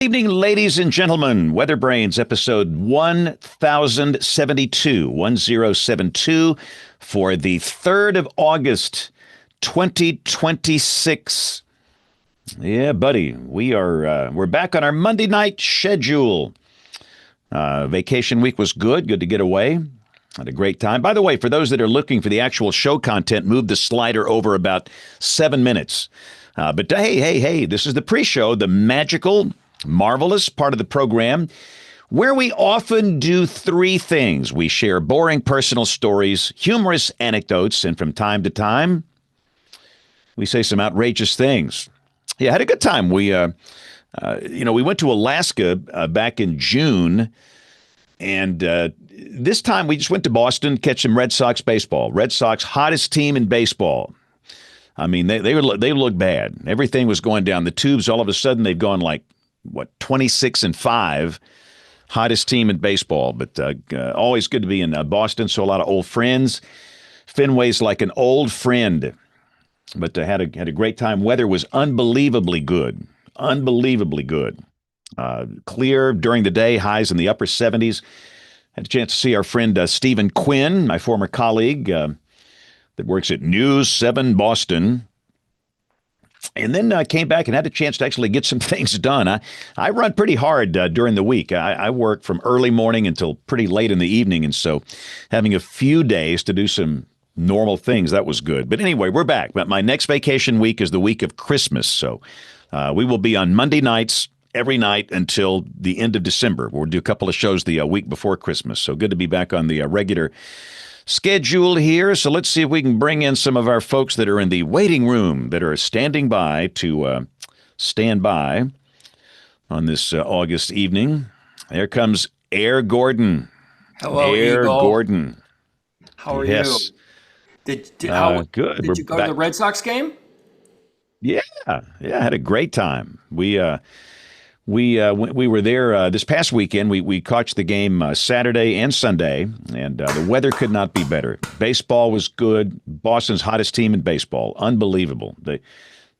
Evening, ladies and gentlemen. WeatherBrains episode 1072 for the 3rd of August, 2026. Yeah, buddy, we're back on our Monday night schedule. Vacation week was good. Good to get away. Had a great time. By the way, for those that are looking for the actual show content, move the slider over about 7 minutes. But hey, this is the pre-show, the magical, marvelous part of the program where we often do three things. We share boring personal stories, humorous anecdotes, and from time to time, we say some outrageous things. Yeah, I had a good time. We went to Alaska back in June, and this time we just went to Boston, catch some Red Sox baseball. Red Sox, hottest team in baseball. I mean, they look bad. Everything was going down the tubes. All of a sudden, they've gone like 26-5, hottest team in baseball. But always good to be in Boston. So a lot of old friends. Fenway's like an old friend. But had a great time. Weather was unbelievably good. Unbelievably good. Clear during the day, highs in the upper 70s. Had a chance to see our friend Stephen Quinn, my former colleague that works at News 7 Boston. And then came back and had a chance to actually get some things done. I run pretty hard during the week. I work from early morning until pretty late in the evening. And so having a few days to do some normal things, that was good. But anyway, we're back. But my next vacation week is the week of Christmas. So we will be on Monday nights every night until the end of December. We'll do a couple of shows the week before Christmas. So good to be back on the regular schedule here. So let's see if we can bring in some of our folks that are in the waiting room that are standing by to stand by on this August evening. There comes Air Gordon. Hello, Air Eagle. Gordon. How are Yes. you? Good. Did We're you go back. to the Red Sox game? Yeah, I had a great time. We were there this past weekend. We caught the game Saturday and Sunday, and the weather could not be better. Baseball was good. Boston's hottest team in baseball. Unbelievable.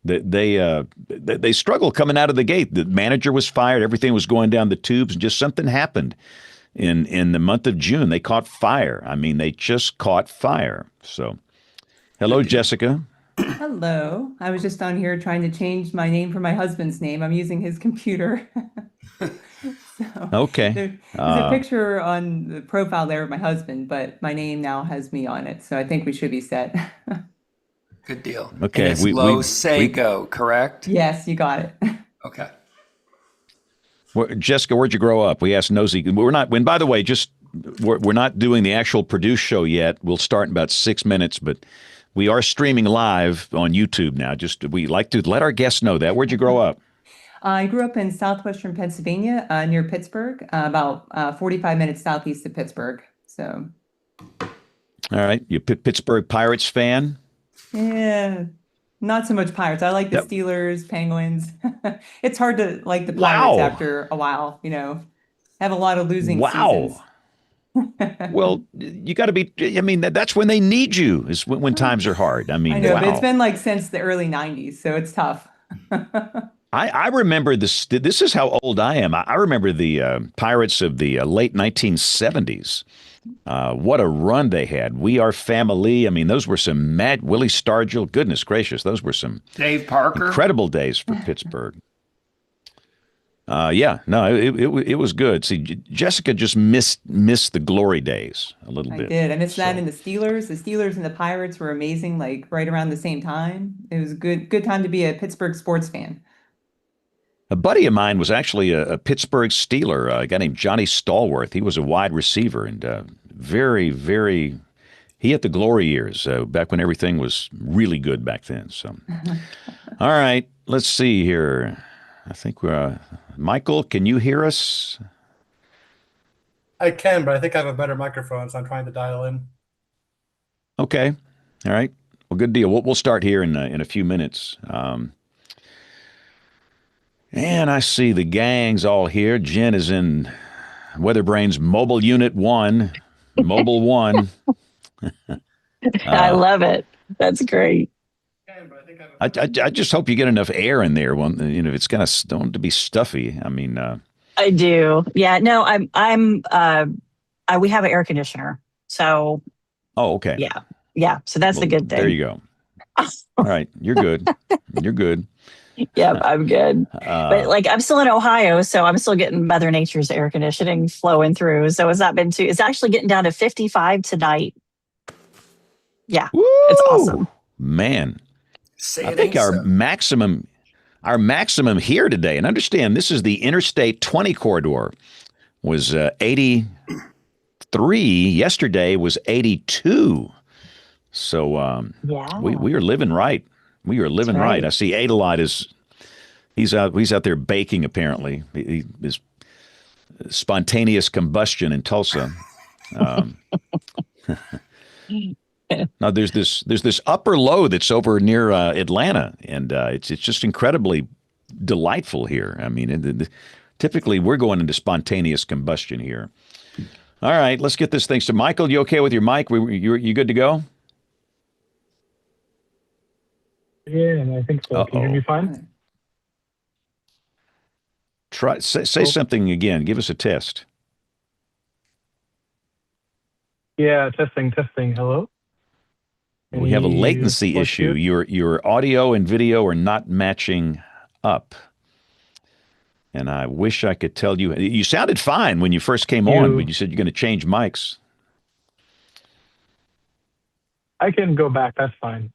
They struggled coming out of the gate. The manager was fired. Everything was going down the tubes, and just something happened in the month of June. They caught fire. I mean, they just caught fire. So, hello, Jessica. Hello. I was just on here trying to change my name for my husband's name. I'm using his computer. So Okay. there's a picture on the profile there of my husband, but my name now has me on it. So I think we should be set. Good deal. Okay, And it's Sago, correct? Yes, you got it. Okay. Jessica, where'd you grow up? We asked Nosy. We're not. When by the way, we're not doing the actual produced show yet. We'll start in about 6 minutes, but we are streaming live on YouTube now. We like to let our guests know that. Where'd you grow up? I grew up in southwestern Pennsylvania, near Pittsburgh, about 45 minutes southeast of Pittsburgh. So, All right, you Pittsburgh Pirates fan? yeah, not so much Pirates. I like the Yep. Steelers, Penguins. It's hard to like the Pirates Wow. after a while, have a lot of losing seasons. Wow. Well, you got to be. I mean, that's when they need you. Is when times are hard. I I mean, know, but it's wow. been like since the early 90s, so it's tough. I remember this. This is how old I am. I remember the Pirates of the late 1970s. What a run they had. We Are Family. I mean, those were some mad. Willie Stargell. Goodness gracious, those were some Dave Parker. incredible days for Pittsburgh. Yeah, no, it was good. See, Jessica just missed the glory days a little I bit. did. I missed that So, in the Steelers. The Steelers and the Pirates were amazing, like right around the same time. It was a good time to be a Pittsburgh sports fan. a buddy of mine was actually a Pittsburgh Steeler, a guy named Johnny Stallworth. He was a wide receiver and very. He had the glory years back when everything was really good back then. So, all right, let's see here. I think we're Michael. Can you hear us? I can, but I think I have a better microphone, so I'm trying to dial in. Okay. All right. Well, good deal. We'll start here in a few minutes. And I see the gang's all here. Jen is in WeatherBrains Mobile Unit 1, Mobile 1. I love it. That's great. I just hope you get enough air in there. When it's kind of don't want it to be stuffy. I mean, I do. Yeah. No, we have an air conditioner. So, oh, okay. yeah. Yeah. So that's the Well, good thing. there you go. All right, you're good. You're good. Yeah, I'm good. But like, I'm still in Ohio, so I'm still getting Mother Nature's air conditioning flowing through. So it's not been too. It's actually getting down to 55 tonight. Yeah, Woo! it's awesome. Man, Say I it think ain't our so. maximum here today, and understand this is the Interstate 20 corridor, was 83. Yesterday was 82. So Yeah, we are living right. We are living right. right. I see Adelaide he's out there baking apparently. His spontaneous combustion in Tulsa. Um, Now there's this upper low that's over near Atlanta, and it's just incredibly delightful here. I mean, typically we're going into spontaneous combustion here. All right, let's get this thing. So, Michael, you okay with your mic? You good to go? Yeah, I think so. Can you hear me fine? Try say something again. Give us a test. Yeah, testing. Hello? We have a Any latency voice issue. here? Your audio and video are not matching up. And I wish I could tell you. You sounded fine when you first came on, but you said you're going to change mics. I can go back. That's fine.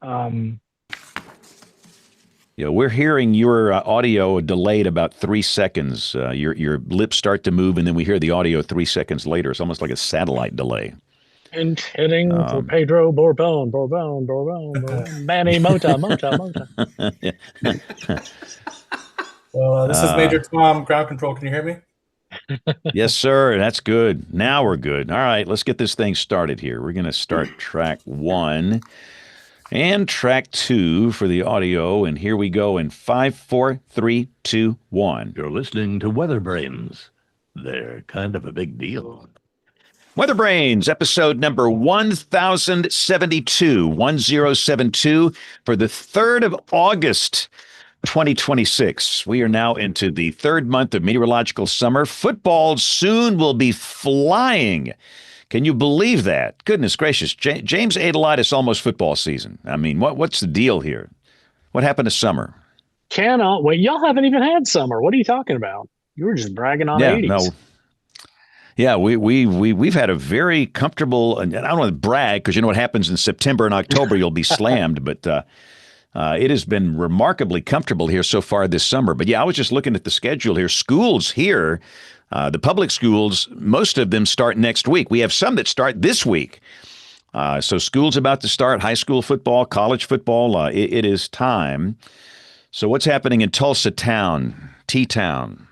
We're hearing your audio delayed about 3 seconds. Your lips start to move, and then we hear the audio 3 seconds later. It's almost like a satellite delay. And heading for Pedro Bourbon, Manny Mota. Well, this is Major Tom, ground control. Can you hear me? Yes, sir. That's good. Now we're good. All right, let's get this thing started here. We're going to start track 1 and track 2 for the audio. And here we go in 5, 4, 3, 2, 1. You're listening to WeatherBrains. They're kind of a big deal. WeatherBrains, episode number 1072 for the 3rd of August, 2026. We are now into the 3rd month of meteorological summer. Football soon will be flying. Can you believe that? Goodness gracious. James Adelite, it's almost football season. I mean, what's the deal here? What happened to summer? Cannot wait. Y'all haven't even had summer. What are you talking about? You were just bragging on 80s. No. Yeah, we've had a very comfortable, and I don't want to brag because you know what happens in September and October, you'll be slammed, but it has been remarkably comfortable here so far this summer. But yeah, I was just looking at the schedule here. Schools here, the public schools, most of them start next week. We have some that start this week. So school's about to start, high school football, college football. It is time. So what's happening in Tulsa town, T-Town?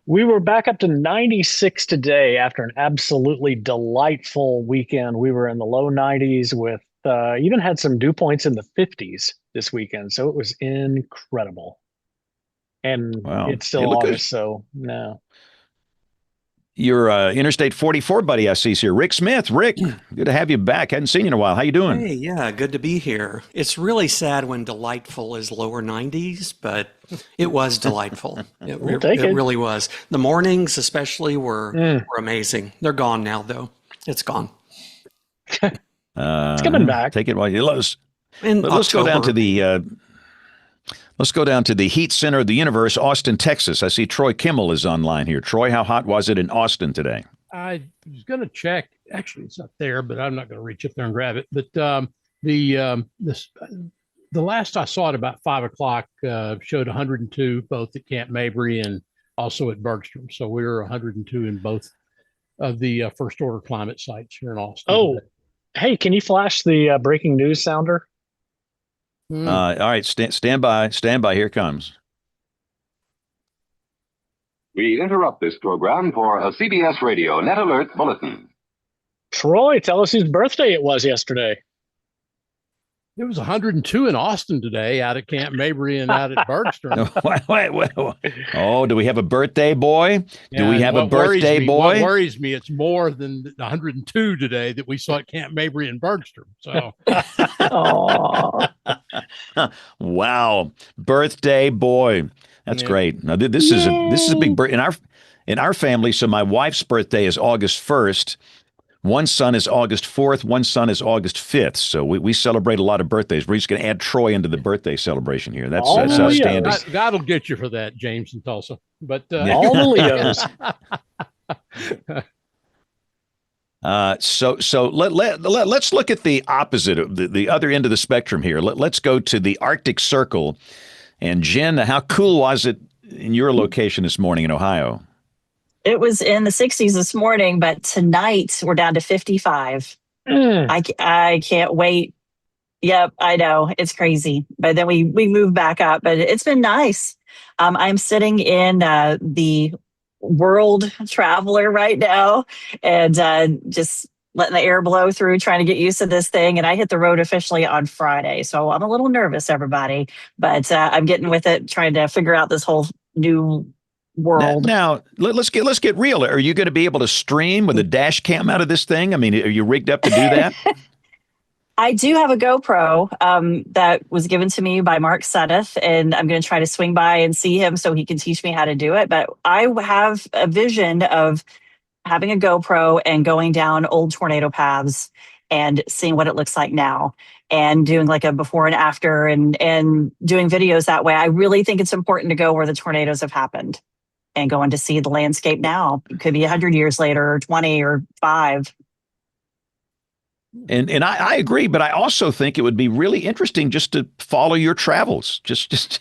We were back up to 96 today after an absolutely delightful weekend. We were in the low 90s with even had some dew points in the 50s this weekend. So it was incredible. And it's still August, so no. Your Interstate 44 buddy I see here, Rick Smith. Rick, good to have you back. Hadn't seen you in a while. How you doing? Hey, yeah, good to be here. It's really sad when delightful is lower 90s, but it was delightful. It really was. The mornings especially were amazing. They're gone now, though. It's gone. It's coming back. Take it while you let's go down to the let's go down to the heat center of the universe, Austin, Texas. I see Troy Kimmel is online here. Troy, how hot was it in Austin today? I was going to check. Actually, it's not there, but I'm not going to reach up there and grab it. But the last I saw it about 5 o'clock showed 102 both at Camp Mabry and also at Bergstrom. So we were 102 in both of the first order climate sites here in Austin. Oh, hey, can you flash the breaking news sounder? All right, stand by. Here it comes. We interrupt this program for a CBS Radio Net Alert Bulletin. Troy, tell us whose birthday it was yesterday. It was 102 in Austin today, out at Camp Mabry and out at Bergstrom. Wait. Oh, do we have a birthday boy? Yeah, do we have a birthday boy? What worries me, it's more than 102 today that we saw at Camp Mabry and Bergstrom. So, wow, birthday boy, that's great. Now this is a big in our family. So my wife's birthday is August 1st. One son is August 4th. One son is August 5th. So we celebrate a lot of birthdays. We're just going to add Troy into the birthday celebration here. That's outstanding. God will get you for that, James and Tulsa. But all the Leos. So let's look at the opposite of the other end of the spectrum here. Let's go to the Arctic Circle. And Jen, how cool was it in your location this morning in Ohio? It was in the 60s this morning, but tonight we're down to 55. I can't wait. Yep, I know. It's crazy. But then we move back up, but it's been nice. I'm sitting in the World Traveler right now and just letting the air blow through, trying to get used to this thing. And I hit the road officially on Friday. So I'm a little nervous, everybody, but I'm getting with it, trying to figure out this whole new world. Now let's get real. Are you going to be able to stream with a dash cam out of this thing? I mean, are you rigged up to do that? I do have a GoPro that was given to me by Mark Sudduth, and I'm going to try to swing by and see him so he can teach me how to do it. But I have a vision of having a GoPro and going down old tornado paths and seeing what it looks like now and doing like a before and after and doing videos that way. I really think it's important to go where the tornadoes have happened and going to see the landscape now. It could be 100 years later or 20 or 5. And I agree, but I also think it would be really interesting just to follow your travels, just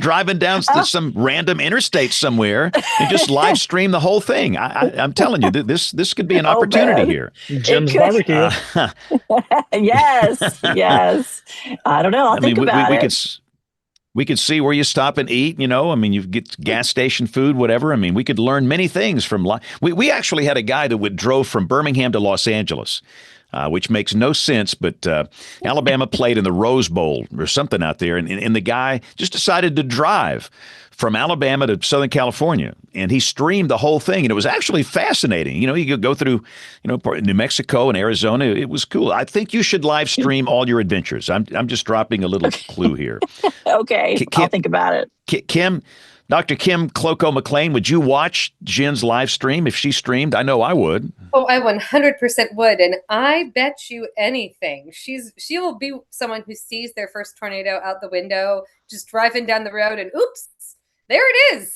driving down to some random interstate somewhere and just live stream the whole thing. I'm telling you, this could be an opportunity here. Jim's barbecue. Yes. I don't know. I'll think about it. We could see where you stop and eat, I mean, you get gas station food, whatever. I mean, we could learn many things from we actually had a guy that drove from Birmingham to Los Angeles. Which makes no sense, but Alabama played in the Rose Bowl or something out there, and the guy just decided to drive from Alabama to Southern California, and he streamed the whole thing, and it was actually fascinating. You could go through, New Mexico and Arizona. It was cool. I think you should live stream all your adventures. I'm just dropping a little clue here. Okay, I'll think about it. Dr. Kim Cloco McLean, would you watch Jen's live stream if she streamed? I know I would. Oh, I 100% would. And I bet you anything. She will be someone who sees their first tornado out the window, just driving down the road and oops, there it is.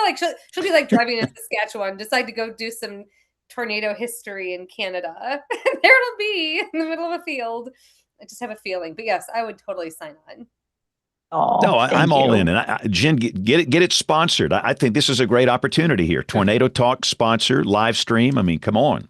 Like she'll be like driving in Saskatchewan, decide to go do some tornado history in Canada. And there it'll be in the middle of a field. I just have a feeling. But yes, I would totally sign on. No, I'm all in. And Jen, get it sponsored. I think this is a great opportunity here. Tornado Talk sponsor, live stream. I mean, come on.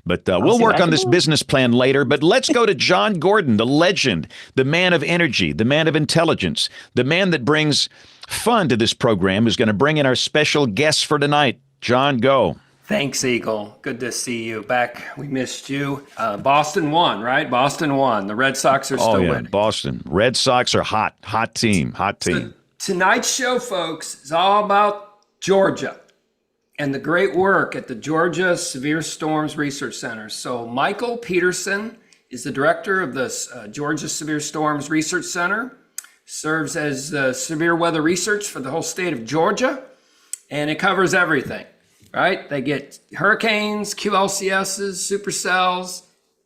But we'll work on this business plan later. But let's go to John Gordon, the legend, the man of energy, the man of intelligence, the man that brings fun to this program, who's going to bring in our special guest for tonight. John, go. Thanks, Eagle. Good to see you back. We missed you. Boston won, right? Boston won. The Red Sox are still winning. Boston. Red Sox are hot team. So tonight's show, folks, is all about Georgia and the great work at the Georgia Severe Storms Research Center. So Michael Peterson is the director of the Georgia Severe Storms Research Center, serves as severe weather research for the whole state of Georgia, and it covers everything. Right? They get hurricanes, QLCSs, supercells,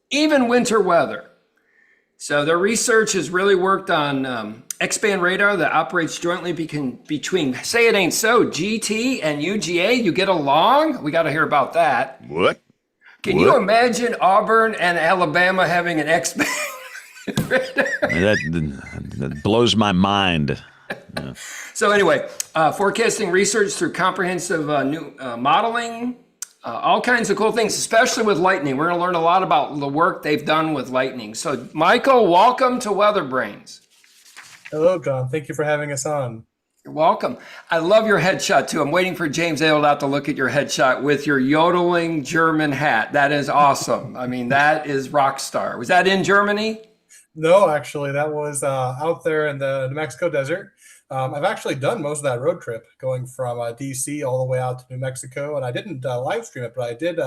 even winter weather. So their research has really worked on X-band radar that operates jointly between, say it ain't so, GT and UGA. You get along? We got to hear about that. What? Can you imagine Auburn and Alabama having an X-band radar? That blows my mind. Yeah. So anyway, forecasting research through comprehensive new modeling, all kinds of cool things, especially with lightning. We're going to learn a lot about the work they've done with lightning. So Michael, welcome to WeatherBrains. Hello, John. Thank you for having us on. You're welcome. I love your headshot too. I'm waiting for James Adelot to look at your headshot with your yodeling German hat. That is awesome. I mean, that is rock star. Was that in Germany? No, actually, that was out there in the New Mexico desert. I've actually done most of that road trip, going from DC all the way out to New Mexico, and I didn't live stream it, but I did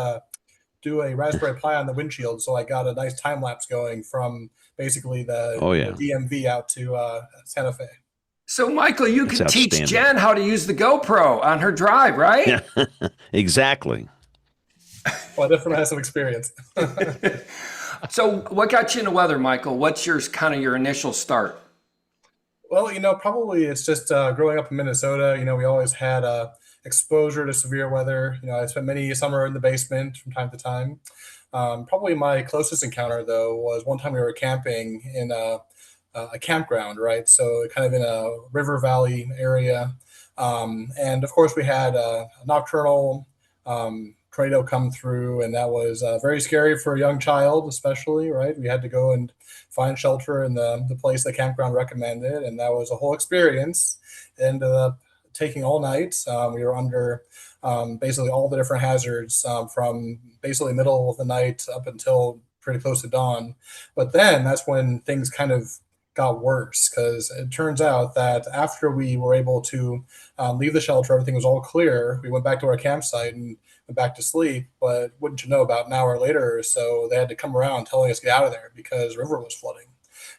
do a Raspberry Pi on the windshield, so I got a nice time lapse going from basically the Oh, yeah. DMV out to Santa Fe. So, Michael, you That's could teach outstanding. Jen how to use the GoPro on her drive, right? Yeah, exactly. Well, I definitely have some experience. So, what got you into weather, Michael? What's your kind of your initial start? Well, probably it's just growing up in Minnesota. We always had exposure to severe weather. I spent many summer in the basement from time to time. Probably my closest encounter, though, was one time we were camping in a campground, right? So kind of in a river valley area. And of course, we had a nocturnal tornado come through, and that was very scary for a young child, especially, right? We had to go and find shelter in the place the campground recommended, and that was a whole experience. It ended up taking all night. We were under basically all the different hazards from basically middle of the night up until pretty close to dawn. But then that's when things kind of got worse, because it turns out that after we were able to leave the shelter, everything was all clear. We went back to our campsite and went back to sleep. But wouldn't you know, about an hour later or so, they had to come around telling us to get out of there because the river was flooding.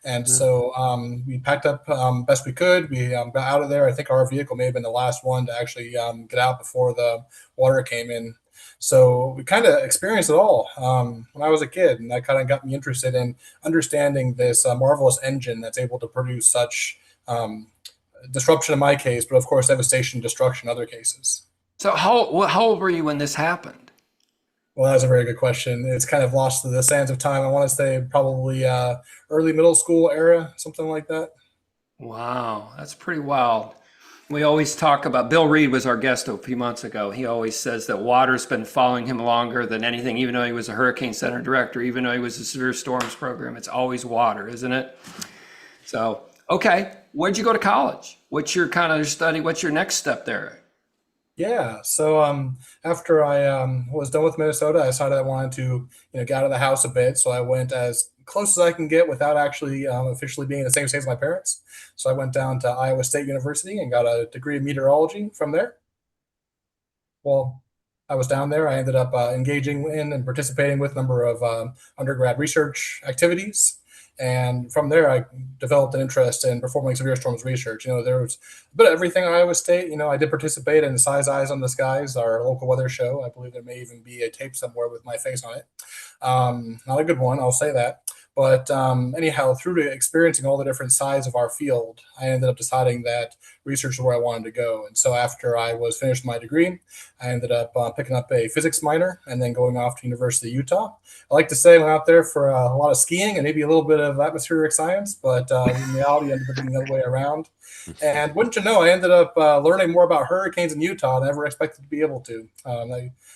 And so we packed up best we could. We got out of there. I think our vehicle may have been the last one to actually get out before the water came in. So we kind of experienced it all when I was a kid, and that kind of got me interested in understanding this marvelous engine that's able to produce such disruption in my case, but of course devastation, destruction in other cases. So, how old were you when this happened? Well, that's a very good question. It's kind of lost to the sands of time. I want to say probably early middle school era, something like that. Wow, that's pretty wild. We always talk about, Bill Reed was our guest a few months ago. He always says that water's been following him longer than anything, even though he was a Hurricane Center director, even though he was a severe storms program. It's always water, isn't it? So, okay, where'd you go to college? What's your kind of study? What's your next step there? Yeah. So after I was done with Minnesota, I decided I wanted to get out of the house a bit. So I went as close as I can get without actually officially being in the same state as my parents. So I went down to Iowa State University and got a degree in meteorology from there. Well, I was down there. I ended up engaging in and participating with a number of undergrad research activities. And from there, I developed an interest in performing severe storms research. There was a bit of everything at Iowa State. I did participate in Size Eyes on the Skies, our local weather show. I believe there may even be a tape somewhere with my face on it. Not a good one, I'll say that. But anyhow, through experiencing all the different sides of our field, I ended up deciding that research is where I wanted to go. And so after I was finished my degree, I ended up picking up a physics minor and then going off to University of Utah. I like to say I went out there for a lot of skiing and maybe a little bit of atmospheric science, but in reality, I ended up being the other way around. And wouldn't you know, I ended up learning more about hurricanes in Utah than I ever expected to be able to.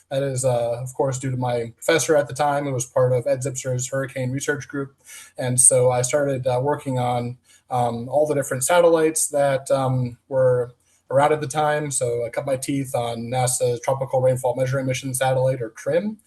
That is, of course, due to my professor at the time, who was part of Ed Zipser's hurricane research group. And so I started working on all the different satellites that were around at the time. So I cut my teeth on NASA's Tropical Rainfall Measuring Mission satellite, or TRMM,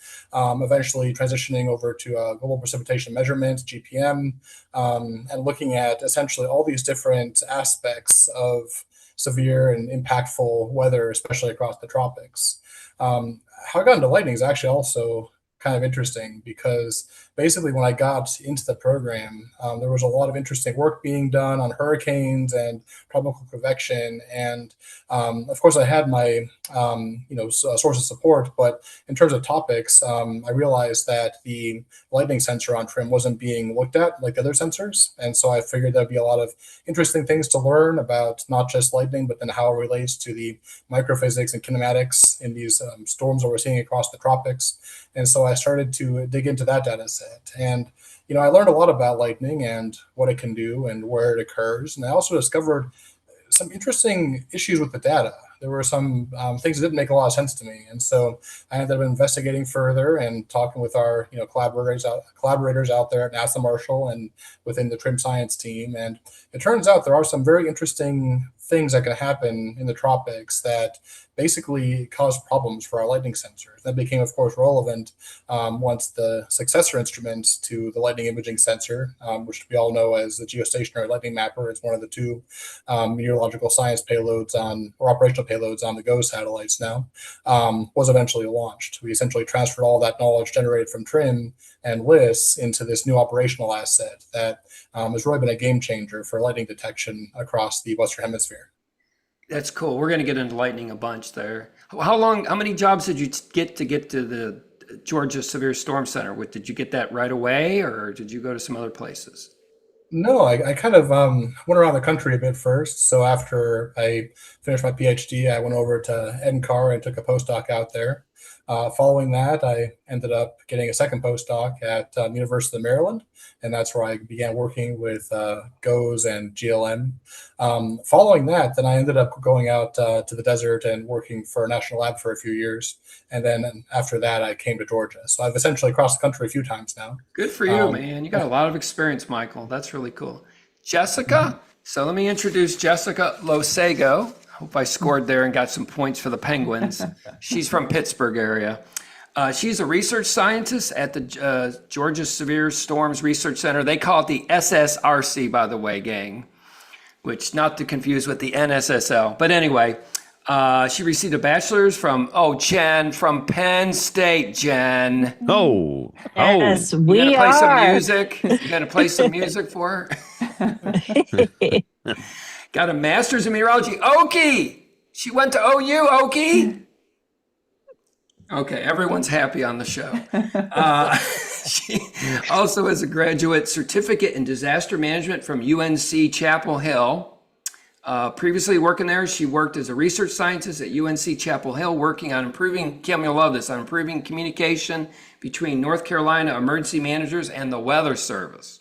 eventually transitioning over to Global Precipitation Measurement, GPM, and looking at essentially all these different aspects of severe and impactful weather, especially across the tropics. How I got into lightning is actually also kind of interesting, because basically when I got into the program, there was a lot of interesting work being done on hurricanes and tropical convection. And of course, I had my source of support, but in terms of topics, I realized that the lightning sensor on TRMM wasn't being looked at like the other sensors. And so I figured there'd be a lot of interesting things to learn about not just lightning, but then how it relates to the microphysics and kinematics in these storms that we're seeing across the tropics. And so I started to dig into that data set. And, I learned a lot about lightning and what it can do and where it occurs. And I also discovered some interesting issues with the data. There were some things that didn't make a lot of sense to me. And so I ended up investigating further and talking with our collaborators out there at NASA Marshall and within the TRMM science team, and it turns out there are some very interesting things that can happen in the tropics that basically cause problems for our lightning sensors. That became, of course, relevant once the successor instrument to the lightning imaging sensor, which we all know as the geostationary lightning mapper, is one of the two meteorological science payloads or operational payloads on the GOES satellites now, was eventually launched. We essentially transferred all that knowledge generated from TRIM and LIS into this new operational asset that has really been a game changer for lightning detection across the Western Hemisphere. That's cool. We're going to get into lightning a bunch there. How many jobs did you get to the Georgia Severe Storm Center? Did you get that right away, or did you go to some other places? No, I kind of went around the country a bit first. So after I finished my PhD, I went over to NCAR and took a postdoc out there. Following that, I ended up getting a second postdoc at University of Maryland, and that's where I began working with GOES and GLM. Following that, then I ended up going out to the desert and working for a national lab for a few years. And then after that, I came to Georgia. So I've essentially crossed the country a few times now. Good for you, man. You got a lot of experience, Michael. That's really cool. Jessica. So let me introduce Jessica Losego. Hope I scored there and got some points for the Penguins. She's from Pittsburgh area. She's a research scientist at the Georgia Severe Storms Research Center. They call it the SSRC, by the way, gang, which not to confuse with the NSSL. But anyway, she received a bachelor's from Penn State, Jen. Yes, we You gonna play some are. music? You gonna play some music for her? Got a master's in meteorology. Okie! She went to OU, Okie! Okay, everyone's happy on the show. She also has a graduate certificate in disaster management from UNC Chapel Hill. Previously working there, she worked as a research scientist at UNC Chapel Hill, working on improving, Kim, you'll love this, on improving communication between North Carolina emergency managers and the Weather Service.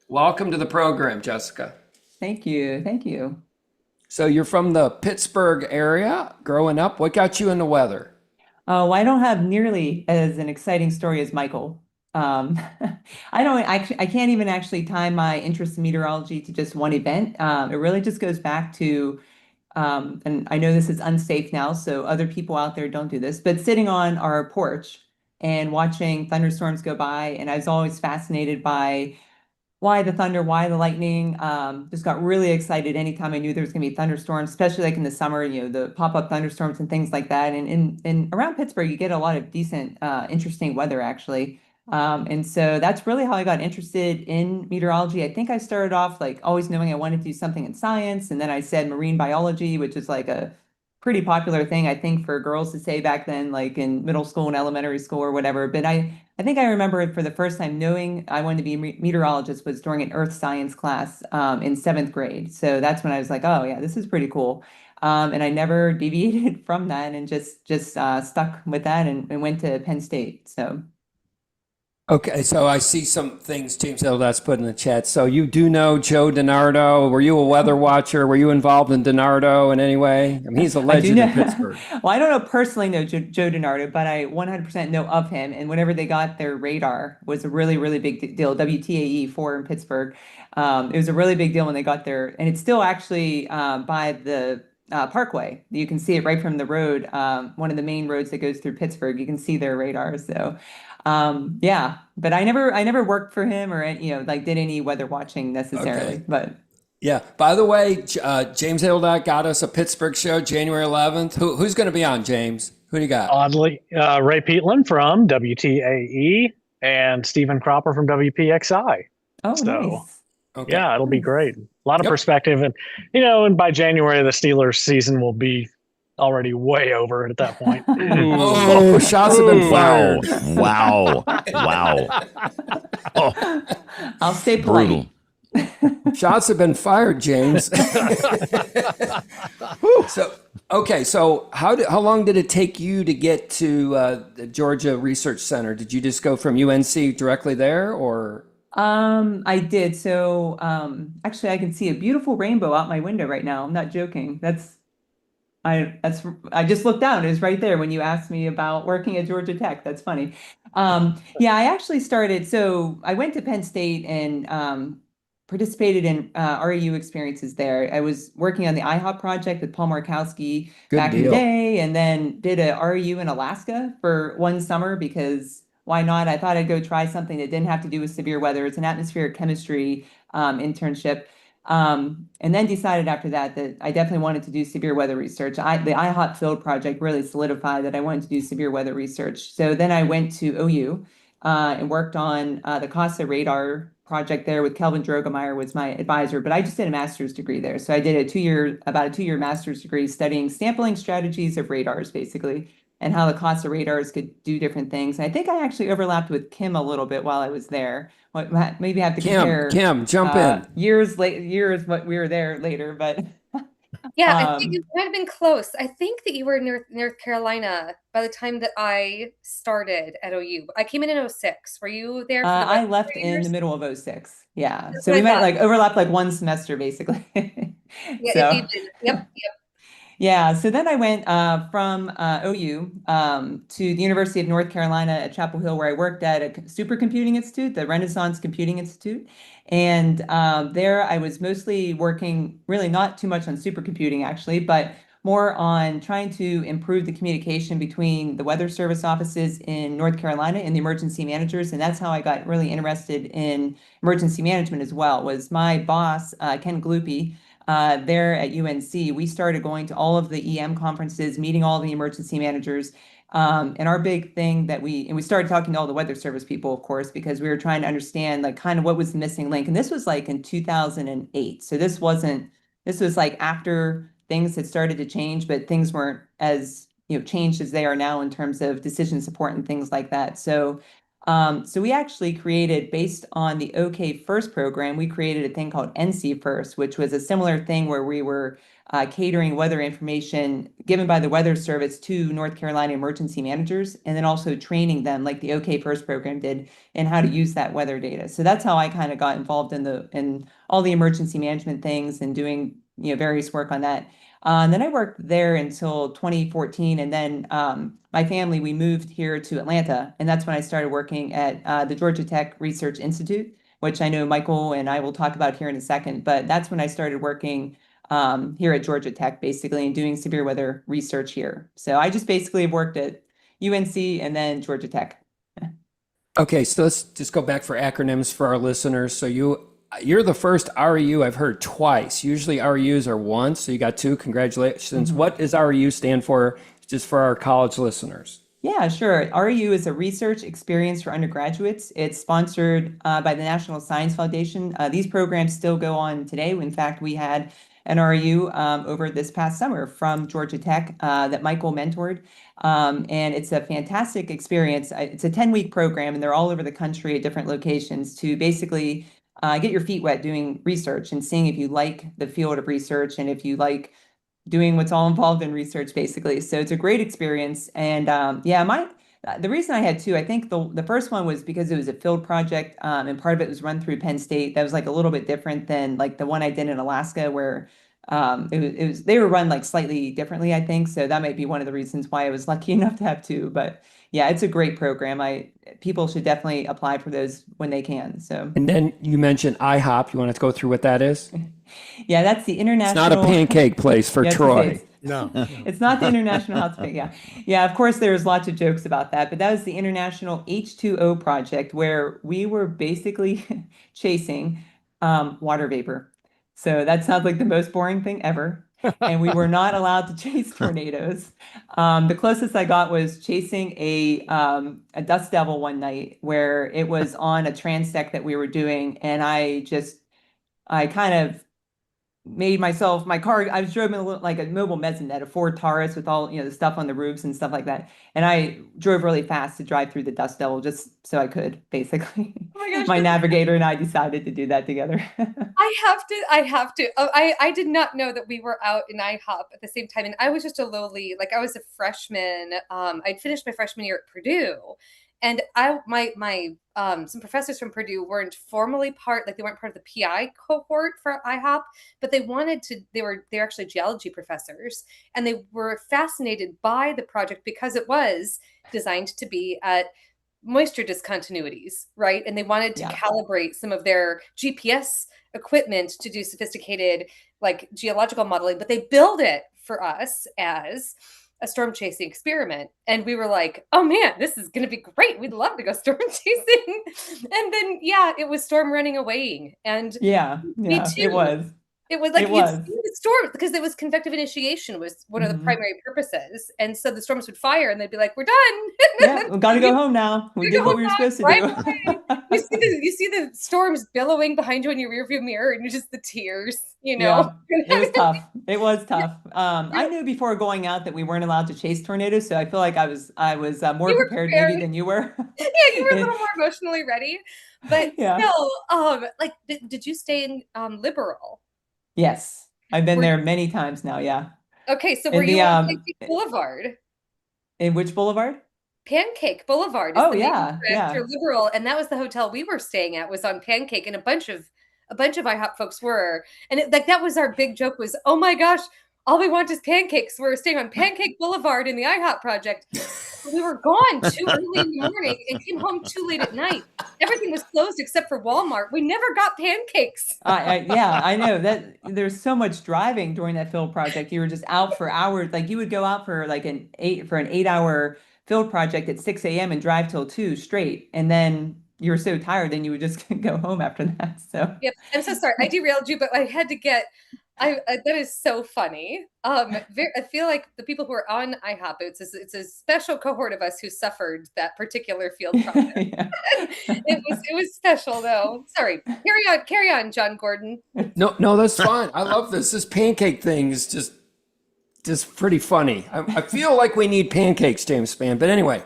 Welcome to the program, Jessica. Thank you. Thank you. So you're from the Pittsburgh area growing up. What got you into weather? Well, I don't have nearly as an exciting story as Michael. I can't even actually tie my interest in meteorology to just one event. It really just goes back to, and I know this is unsafe now, so other people out there don't do this, but sitting on our porch and watching thunderstorms go by. And I was always fascinated by why the thunder, why the lightning. Just got really excited anytime I knew there was going to be thunderstorms, especially like in the summer, the pop-up thunderstorms and things like that. And around Pittsburgh, you get a lot of decent, interesting weather, actually. And so that's really how I got interested in meteorology. I think I started off like always knowing I wanted to do something in science. And then I said marine biology, which is like a pretty popular thing, I think, for girls to say back then, like in middle school and elementary school or whatever. But I think I remember it for the first time knowing I wanted to be a meteorologist was during an earth science class in 7th grade. So that's when I was like, oh yeah, this is pretty cool. And I never deviated from that and just stuck with that and went to Penn State. So. Okay, so I see some things James Eldas put in the chat. So you do know Joe DiNardo. Were you a weather watcher? Were you involved in DiNardo in any way? I mean, he's a legend in Pittsburgh. Well, I don't know personally know Joe DiNardo, but I 100% know of him. And whenever they got their radar was a really, really big deal. WTAE4 in Pittsburgh. It was a really big deal when they got there. And it's still actually by the Parkway. You can see it right from the road, one of the main roads that goes through Pittsburgh. You can see their radar. So yeah, but I never worked for him or like did any weather watching necessarily. Okay. But yeah, by the way, James Hildock got us a Pittsburgh show January 11th. Who's going to be on, James? Who do you got? Oddly, Ray Peatland from WTAE and Stephen Cropper from WPXI. Oh, so, nice. Okay. Yeah, it'll be great. A lot of perspective, and and by January the Steelers season will be already way over at that point. Oh, shots have been fired. Wow. Oh. I'll stay polite. Shots have been fired, James. So how long did it take you to get to the Georgia Research Center? Did you just go from UNC directly there, or? I did. So actually, I can see a beautiful rainbow out my window right now. I'm not joking. I just looked down. It was right there when you asked me about working at Georgia Tech. That's funny. Yeah, I actually started. So I went to Penn State and participated in REU experiences there. I was working on the IHOP project with Paul Markowski back in the day, and then did a REU in Alaska for one summer because why not? I thought I'd go try something that didn't have to do with severe weather. It's an atmospheric chemistry internship. And then decided after that I definitely wanted to do severe weather research. The IHOP field project really solidified that I wanted to do severe weather research. So then I went to OU and worked on the CASA radar project there with Kelvin Drogemeyer was my advisor, but I just did a master's degree there. So I did about a two-year master's degree studying sampling strategies of radars, basically, and how the CASA radars could do different things. And I think I actually overlapped with Kim a little bit while I was there. Maybe I have to compare Kim, jump in. years what we were there later, but yeah, I think it might have been close. I think that you were in North Carolina by the time that I started at OU. I came in 06. Were you there for the I left in the middle of 06. Yeah. That's So what we I might thought. like overlap like one semester basically. Yeah, So you did. Yep. yeah, so then I went from OU to the University of North Carolina at Chapel Hill, where I worked at a supercomputing institute, the Renaissance Computing Institute. And there I was mostly working really not too much on supercomputing, actually, but more on trying to improve the communication between the Weather Service offices in North Carolina and the emergency managers. And that's how I got really interested in emergency management as well, was my boss, Ken Gloopy, there at UNC, we started going to all of the EM conferences, meeting all the emergency managers. And our big thing that we started talking to all the weather service people, of course, because we were trying to understand like kind of what was the missing link. And this was like in 2008. So this was like after things had started to change, but things weren't as, changed as they are now in terms of decision support and things like that. So we actually created, based on the OK First program, we created a thing called NC First, which was a similar thing where we were catering weather information given by the Weather Service to North Carolina emergency managers, and then also training them, like the OK First program did, in how to use that weather data. So that's how I kind of got involved in all the emergency management things and doing various work on that. And then I worked there until 2014, and then my family, we moved here to Atlanta, and that's when I started working at the Georgia Tech Research Institute, which I know Michael and I will talk about here in a second. But that's when I started working here at Georgia Tech, basically, and doing severe weather research here. So I just basically worked at UNC and then Georgia Tech. Okay, so let's just go back for acronyms for our listeners. So you're the first REU I've heard twice. Usually REUs are once, so you got two. Congratulations. Mm-hmm. What does REU stand for, just for our college listeners? Yeah, sure. REU is a research experience for undergraduates. It's sponsored by the National Science Foundation. These programs still go on today. In fact, we had an REU over this past summer from Georgia Tech that Michael mentored. And it's a fantastic experience. It's a 10-week program, and they're all over the country at different locations to basically get your feet wet doing research and seeing if you like the field of research and if you like doing what's all involved in research, basically. So it's a great experience. And the reason I had two, I think the first one was because it was a field project, and part of it was run through Penn State. That was like a little bit different than like the one I did in Alaska, where they were run like slightly differently, I think. So that might be one of the reasons why I was lucky enough to have two. But yeah, it's a great program. People should definitely apply for those when they can. So. And then you mentioned IHOP. You want to go through what that is? Yeah, that's the international. It's not a pancake place for Troy. No, it's not the international hot spring. Yeah. Of course, there's lots of jokes about that, but that was the international H2O project where we were basically chasing water vapor. So that sounds like the most boring thing ever. And we were not allowed to chase tornadoes. The closest I got was chasing a dust devil one night where it was on a transect that we were doing, and I kind of made my car, I was driving like a mobile mezzanette, a Ford Taurus with all, the stuff on the roofs and stuff like that. And I drove really fast to drive through the dust devil just so I could, basically. Oh my gosh. My navigator and I decided to do that together. I have to. I did not know that we were out in IHOP at the same time. And I was just a lowly, like I was a freshman. I'd finished my freshman year at Purdue. And some professors from Purdue weren't formally they weren't part of the PI cohort for IHOP, but they're actually geology professors, and they were fascinated by the project because it was designed to be at moisture discontinuities, right? And they wanted to calibrate some of their GPS equipment to do sophisticated like geological modeling, but they build it for us as a storm chasing experiment. And we were like, oh man, this is going to be great. We'd love to go storm chasing. And then, it was storm running away. And me too. It was. It was like you'd see the storm because it was convective initiation was one of the primary purposes. And so the storms would fire and they'd be like, we're done. We got to go home now. We did what we were supposed to do. You see the storms billowing behind you in your rearview mirror and just the tears, It was tough. It was tough. I knew before going out that we weren't allowed to chase tornadoes. So I feel like I was more prepared maybe than you were. You were a little more emotionally ready. But still, did you stay in Liberal? Yes, I've been there many times now. Yeah. Okay, so were you on Pancake Boulevard? In which boulevard? Pancake Boulevard. Oh yeah, Through Liberal, and that was the hotel we were staying at. Was on Pancake, and a bunch of IHOP folks were, and that was our big joke. Was oh my gosh, all we want is pancakes. We're staying on Pancake Boulevard in the IHOP project. We were gone too early in the morning and came home too late at night. Everything was closed except for Walmart. We never got pancakes. I know that there's so much driving during that field project. You were just out for hours. Like you would go out for like an 8-hour field project at 6 a.m. and drive till 2 straight. And then you were so tired, then you would just go home after that. So I'm so sorry. I derailed you, but I had to get that is so funny. I feel like the people who are on IHOP, it's a special cohort of us who suffered that particular field project. It was special though. Sorry. Carry on, John Gordon. No, that's fine. I love this. This pancake thing is just pretty funny. I feel like we need pancakes, James Spann. But anyway,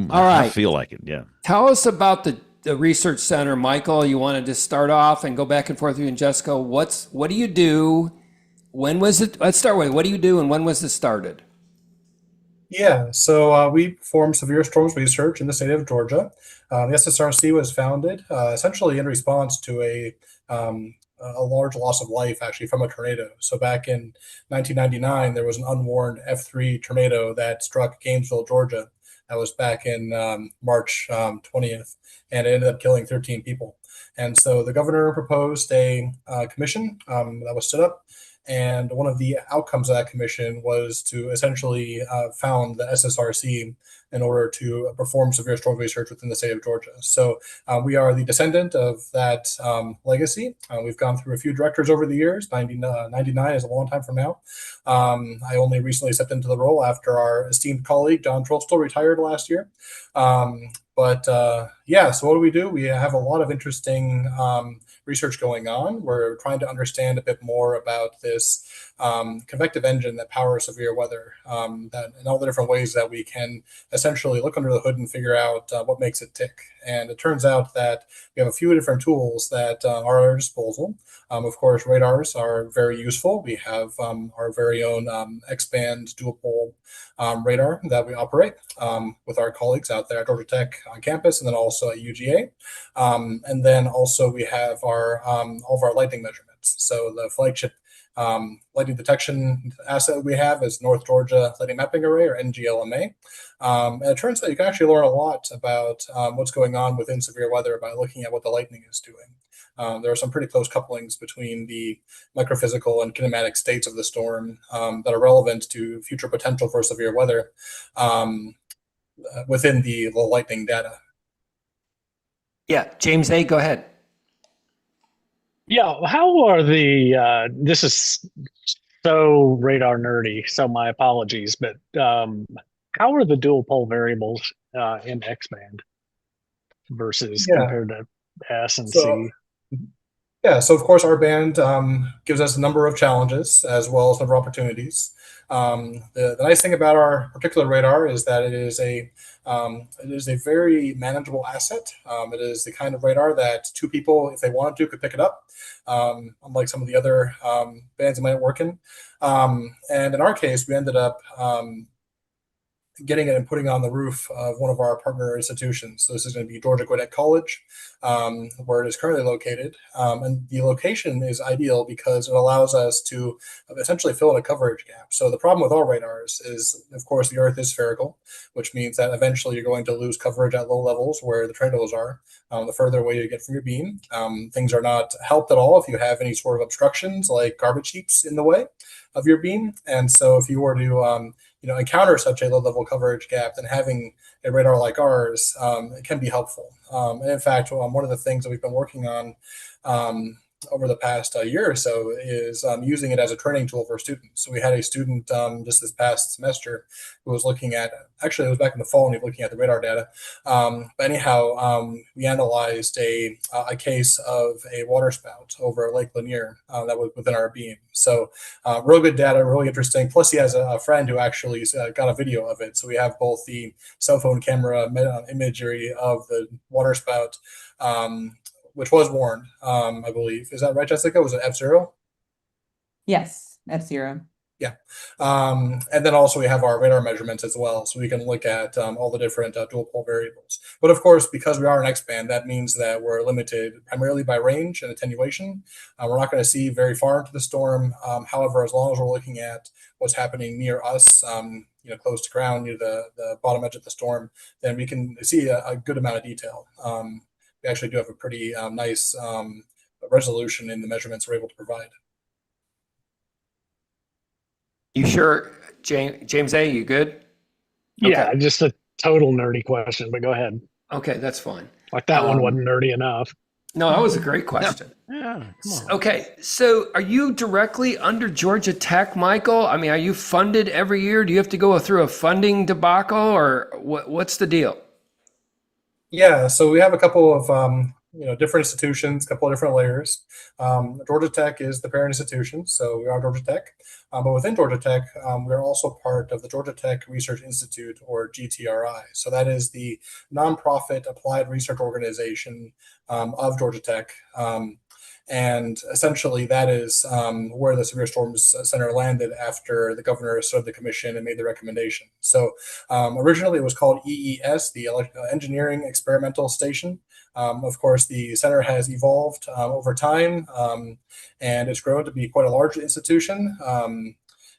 all right. I feel like it. Yeah. Tell us about the research center, Michael. You wanted to start off and go back and forth with you and Jessica. What do you do? When was it? Let's start with what do you do and when was this started? Yeah, so we perform severe storms research in the state of Georgia. The SSRC was founded essentially in response to a large loss of life actually from a tornado. So back in 1999, there was an unwarned F3 tornado that struck Gainesville, Georgia. That was back in March 20th, and it ended up killing 13 people. And so the governor proposed a commission that was stood up, and one of the outcomes of that commission was to essentially found the SSRC in order to perform severe storm research within the state of Georgia. So we are the descendant of that legacy. We've gone through a few directors over the years. 99 is a long time from now. I only recently stepped into the role after our esteemed colleague, Don Trollstall, retired last year. So what do? We have a lot of interesting research going on. We're trying to understand a bit more about this convective engine that powers severe weather, that and all the different ways that we can essentially look under the hood and figure out what makes it tick. And it turns out that we have a few different tools that are at our disposal. Of course, radars are very useful. We have our very own X-band dual pole radar that we operate with our colleagues out there at Georgia Tech on campus, and then also at UGA. And then also we have our all of our lightning measurements. So the flagship lightning detection asset we have is North Georgia Lightning Mapping Array, or NGLMA. And it turns out you can actually learn a lot about what's going on within severe weather by looking at what the lightning is doing. There are some pretty close couplings between the microphysical and kinematic states of the storm that are relevant to future potential for severe weather within the lightning data. Yeah, James A., go ahead. Yeah, how are this is so radar nerdy, so my apologies, but how are the dual pole variables in X-band versus compared to S and C? Yeah, so of course our band gives us a number of challenges as well as a number of opportunities. The nice thing about our particular radar is that it is a very manageable asset. It is the kind of radar that two people, if they wanted to, could pick it up, unlike some of the other bands it might work in. And in our case, we ended up getting it and putting it on the roof of one of our partner institutions. So this is going to be Georgia Gwinnett College, where it is currently located. And the location is ideal because it allows us to essentially fill in a coverage gap. So the problem with all radars is, of course, the Earth is spherical, which means that eventually you're going to lose coverage at low levels where the tornadoes are. The further away you get from your beam, things are not helped at all if you have any sort of obstructions like garbage heaps in the way of your beam. And so if you were to encounter such a low-level coverage gap, then having a radar like ours it can be helpful. And in fact, one of the things that we've been working on over the past year or so is using it as a training tool for students. So we had a student just this past semester who was looking at, actually it was back in the fall, and he was looking at the radar data. But anyhow, we analyzed a case of a water spout over Lake Lanier that was within our beam. So real good data, really interesting. Plus he has a friend who actually got a video of it. So we have both the cell phone camera imagery of the water spout, which was warned, I believe. Is that right, Jessica? Was it F0? Yes, F0. Yeah. And then also we have our radar measurements as well. So we can look at all the different dual pole variables. But of course, because we are an X-band, that means that we're limited primarily by range and attenuation. We're not going to see very far into the storm. However, as long as we're looking at what's happening near us, close to ground, near the bottom edge of the storm, then we can see a good amount of detail. We actually do have a pretty nice resolution in the measurements we're able to provide. You sure, James A., you good? Yeah, okay. Just a total nerdy question, but go ahead. Okay, that's fine. Like that one wasn't nerdy enough. No, that was a great question. Yeah, come on. Okay, so are you directly under Georgia Tech, Michael? I mean, are you funded every year? Do you have to go through a funding debacle, or what's the deal? Yeah, so we have a couple of different institutions, a couple of different layers. Georgia Tech is the parent institution, so we are Georgia Tech. But within Georgia Tech, we're also part of the Georgia Tech Research Institute, or GTRI. So that is the nonprofit applied research organization of Georgia Tech. And essentially, that is where the Severe Storms Center landed after the governor served the commission and made the recommendation. So originally, it was called EES, the Engineering Experimental Station. Of course, the center has evolved over time, and it's grown to be quite a large institution,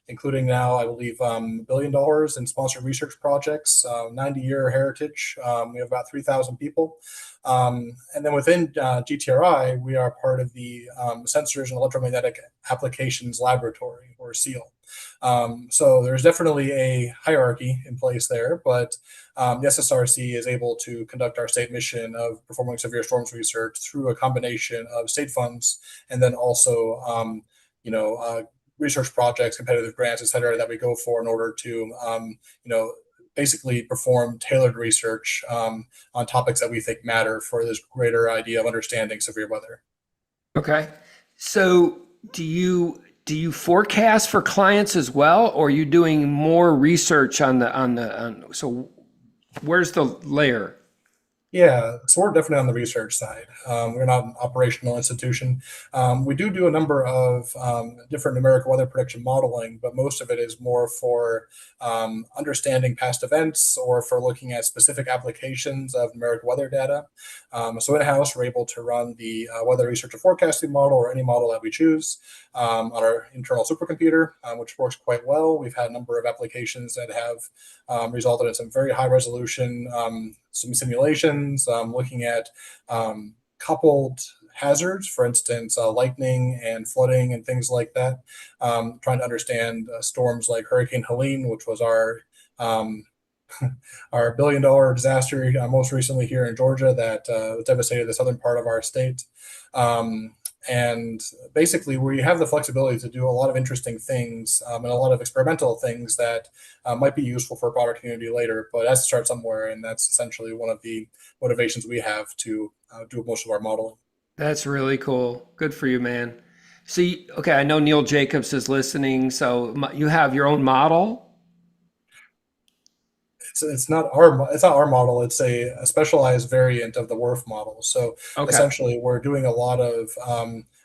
including now, I believe, $1 billion in sponsored research projects, 90-year heritage. We have about 3,000 people. And then within GTRI, we are part of the Sensors and Electromagnetic Applications Laboratory, or SEAL. So there's definitely a hierarchy in place there, but the SSRC is able to conduct our state mission of performing severe storms research through a combination of state funds and then also, research projects, competitive grants, et cetera, that we go for in order to, basically perform tailored research on topics that we think matter for this greater idea of understanding severe weather. Okay. So do you forecast for clients as well, or are you doing more research so where's the layer? Yeah, so we're definitely on the research side. We're not an operational institution. We do a number of different numerical weather prediction modeling, but most of it is more for understanding past events or for looking at specific applications of numerical weather data. So in-house, we're able to run the weather research or forecasting model, or any model that we choose, on our internal supercomputer, which works quite well. We've had a number of applications that have resulted in some very high resolution some simulations, looking at coupled hazards, for instance, lightning and flooding and things like that, trying to understand storms like Hurricane Helene, which was our our $1 billion disaster most recently here in Georgia that devastated the southern part of our state. And basically, we have the flexibility to do a lot of interesting things and a lot of experimental things that might be useful for a broader community later, but it has to start somewhere, and that's essentially one of the motivations we have to do most of our modeling. That's really cool. Good for you, man. See, okay, I know Neil Jacobs is listening, so you have your own model? It's not our model. It's a specialized variant of the WRF model. So essentially, we're doing a lot of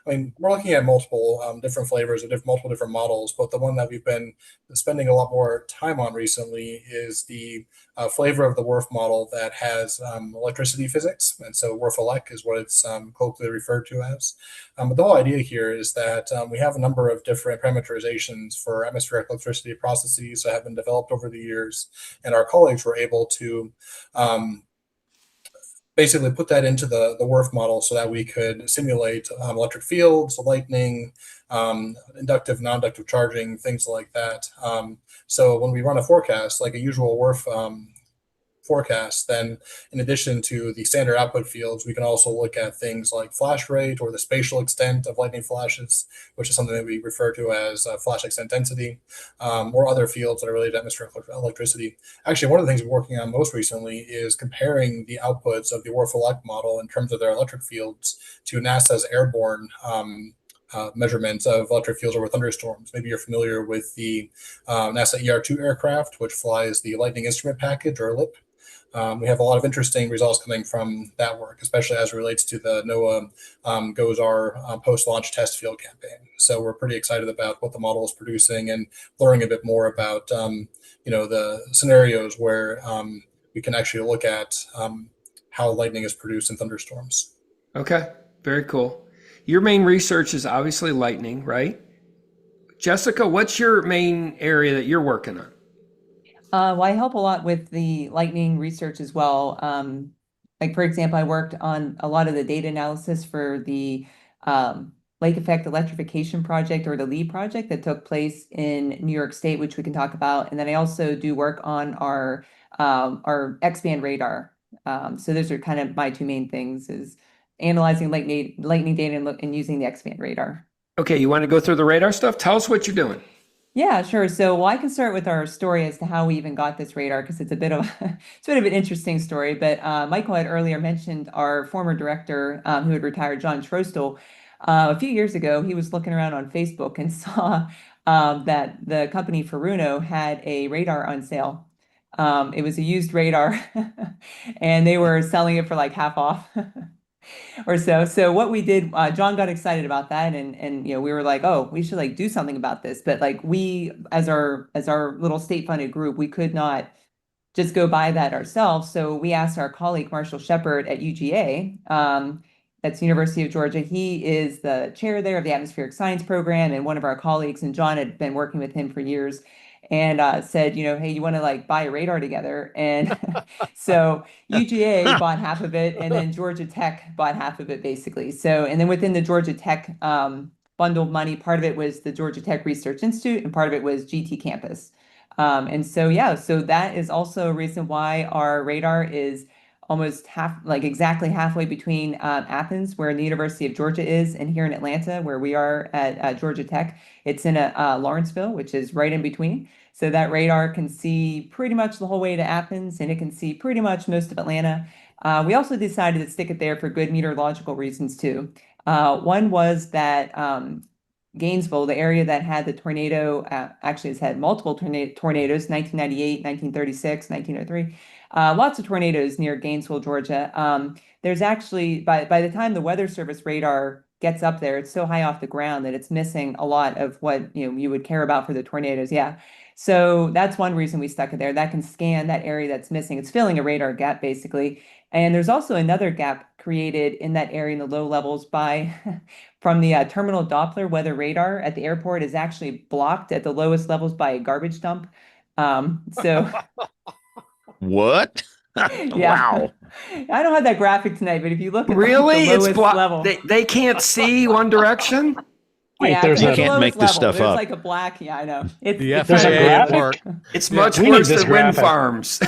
I mean, we're looking at multiple different flavors of multiple different models, but the one that we've been spending a lot more time on recently is the flavor of the WRF model that has electricity physics. And so WRF-elec is what it's colloquially referred to as. But the whole idea here is that we have a number of different parameterizations for atmospheric electricity processes that have been developed over the years. And our colleagues were able to basically put that into the WRF model so that we could simulate electric fields, lightning, inductive, non-inductive charging, things like that. So when we run a forecast, like a usual WRF forecast, then in addition to the standard output fields, we can also look at things like flash rate or the spatial extent of lightning flashes, which is something that we refer to as flash extent density, or other fields that are related to atmospheric electricity. Actually, one of the things we're working on most recently is comparing the outputs of the WRF-elec model in terms of their electric fields to NASA's airborne measurements of electric fields over thunderstorms. Maybe you're familiar with the NASA ER2 aircraft, which flies the Lightning Instrument Package, or LIP. We have a lot of interesting results coming from that work, especially as it relates to the NOAA GOES-R post-launch test field campaign. So we're pretty excited about what the model is producing and learning a bit more about the scenarios where we can actually look at how lightning is produced in thunderstorms. Okay, very cool. Your main research is obviously lightning, right? Jessica, what's your main area that you're working on? Well, I help a lot with the lightning research as well. Like, for example, I worked on a lot of the data analysis for the lake effect electrification project, or the LEED project that took place in New York State, which we can talk about. And then I also do work on our X-band radar. So those are kind of my two main things, is analyzing lightning data and using the X-band radar. Okay, you want to go through the radar stuff? Tell us what you're doing. Yeah, sure. So, well, I can start with our story as to how we even got this radar, because it's a bit of it's a bit of an interesting story. But Michael had earlier mentioned our former director, who had retired, John Trostel. A few years ago, he was looking around on Facebook and saw that the company Furuno had a radar on sale. It was a used radar, and they were selling it for like half off. Or so. So what we did, John got excited about that, and we were like, oh, we should like do something about this. But like, we, as our little state funded group, we could not just go buy that ourselves. So we asked our colleague Marshall Shepard at UGA, that's University of Georgia. He is the chair there of the atmospheric science program, and one of our colleagues, and John had been working with him for years, and said, hey, you want to like buy a radar together? And so UGA bought half of it, and then Georgia Tech bought half of it, basically. So, and then within the Georgia Tech bundled money, part of it was the Georgia Tech Research Institute, and part of it was GT Campus. And so, yeah, so that is also a reason why our radar is almost exactly halfway between Athens, where the University of Georgia is, and here in Atlanta, where we are at Georgia Tech. It's in Lawrenceville, which is right in between. So that radar can see pretty much the whole way to Athens, and it can see pretty much most of Atlanta. We also decided to stick it there for good meteorological reasons too. One was that Gainesville, the area that had the tornado, actually has had multiple tornadoes, 1998, 1936, 1903. Lots of tornadoes near Gainesville, Georgia. There's actually, by the time the Weather Service radar gets up there, it's so high off the ground that it's missing a lot of what you would care about for the tornadoes. Yeah. So that's one reason we stuck it there. That can scan that area that's missing. It's filling a radar gap, basically. And there's also another gap created in that area in the low levels from the terminal Doppler weather radar at the airport is actually blocked at the lowest levels by a garbage dump. So what? Yeah. Wow. I don't have that graphic tonight, but if you look at really, the lowest it's blocked. level, They can't see one direction. Wait, yeah, there's it's a, the can't make lowest this level. stuff There's up. like a black. Yeah, I know. The It's there's a FAA graphic? report. It's Yeah. much We need worse this than wind graphic. farms.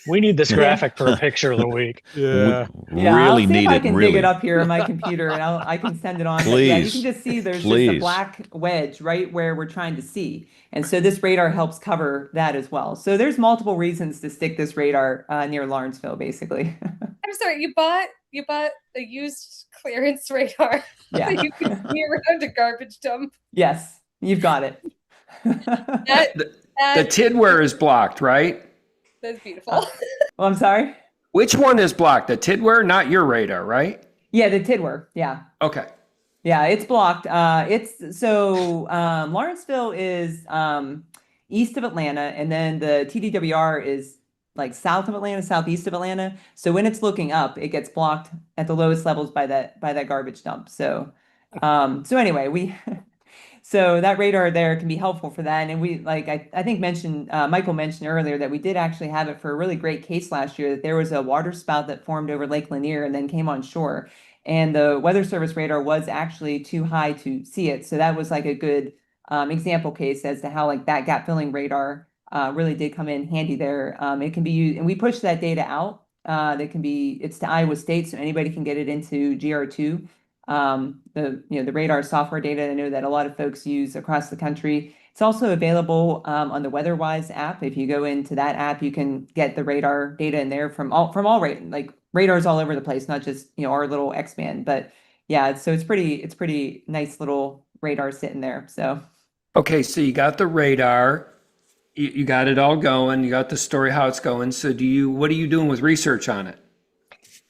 we need this graphic for a picture of the week. Yeah. Yeah, Really I'll see need if I it. can dig Really. it up here on my computer, and I can send it on. But yeah, you can Please. just see there's just Please. a black wedge right where we're trying to see, and so this radar helps cover that as well. So there's multiple reasons to stick this radar near Lawrenceville, basically. I'm sorry, you bought a used clearance radar Yeah. that you can see around a garbage dump. Yes, you've got it. The Tidware is blocked, right? That's beautiful. Well, I'm sorry. Which one is blocked? The Tidware, not your radar, right? Yeah, the Tidworth. Yeah. Okay. Yeah, it's blocked. Lawrenceville is east of Atlanta, and then the TDWR is like south of Atlanta, southeast of Atlanta. So when it's looking up, it gets blocked at the lowest levels by that garbage dump. So anyway, we so that radar there can be helpful for that. And we like I think Michael mentioned earlier that we did actually have it for a really great case last year, that there was a water spout that formed over Lake Lanier and then came on shore. And the Weather Service radar was actually too high to see it. So that was like a good example case as to how like that gap filling radar really did come in handy there. It can be used, and we push that data out. It's to Iowa State, so anybody can get it into GR2. The radar software data I know that a lot of folks use across the country. It's also available on the WeatherWise app. If you go into that app, you can get the radar data in there from all radars all over the place, not just our little X-band. But yeah, so it's pretty nice little radar sitting there. So okay, so you got the radar, you got it all going, you got the story how it's going. So what are you doing with research on it?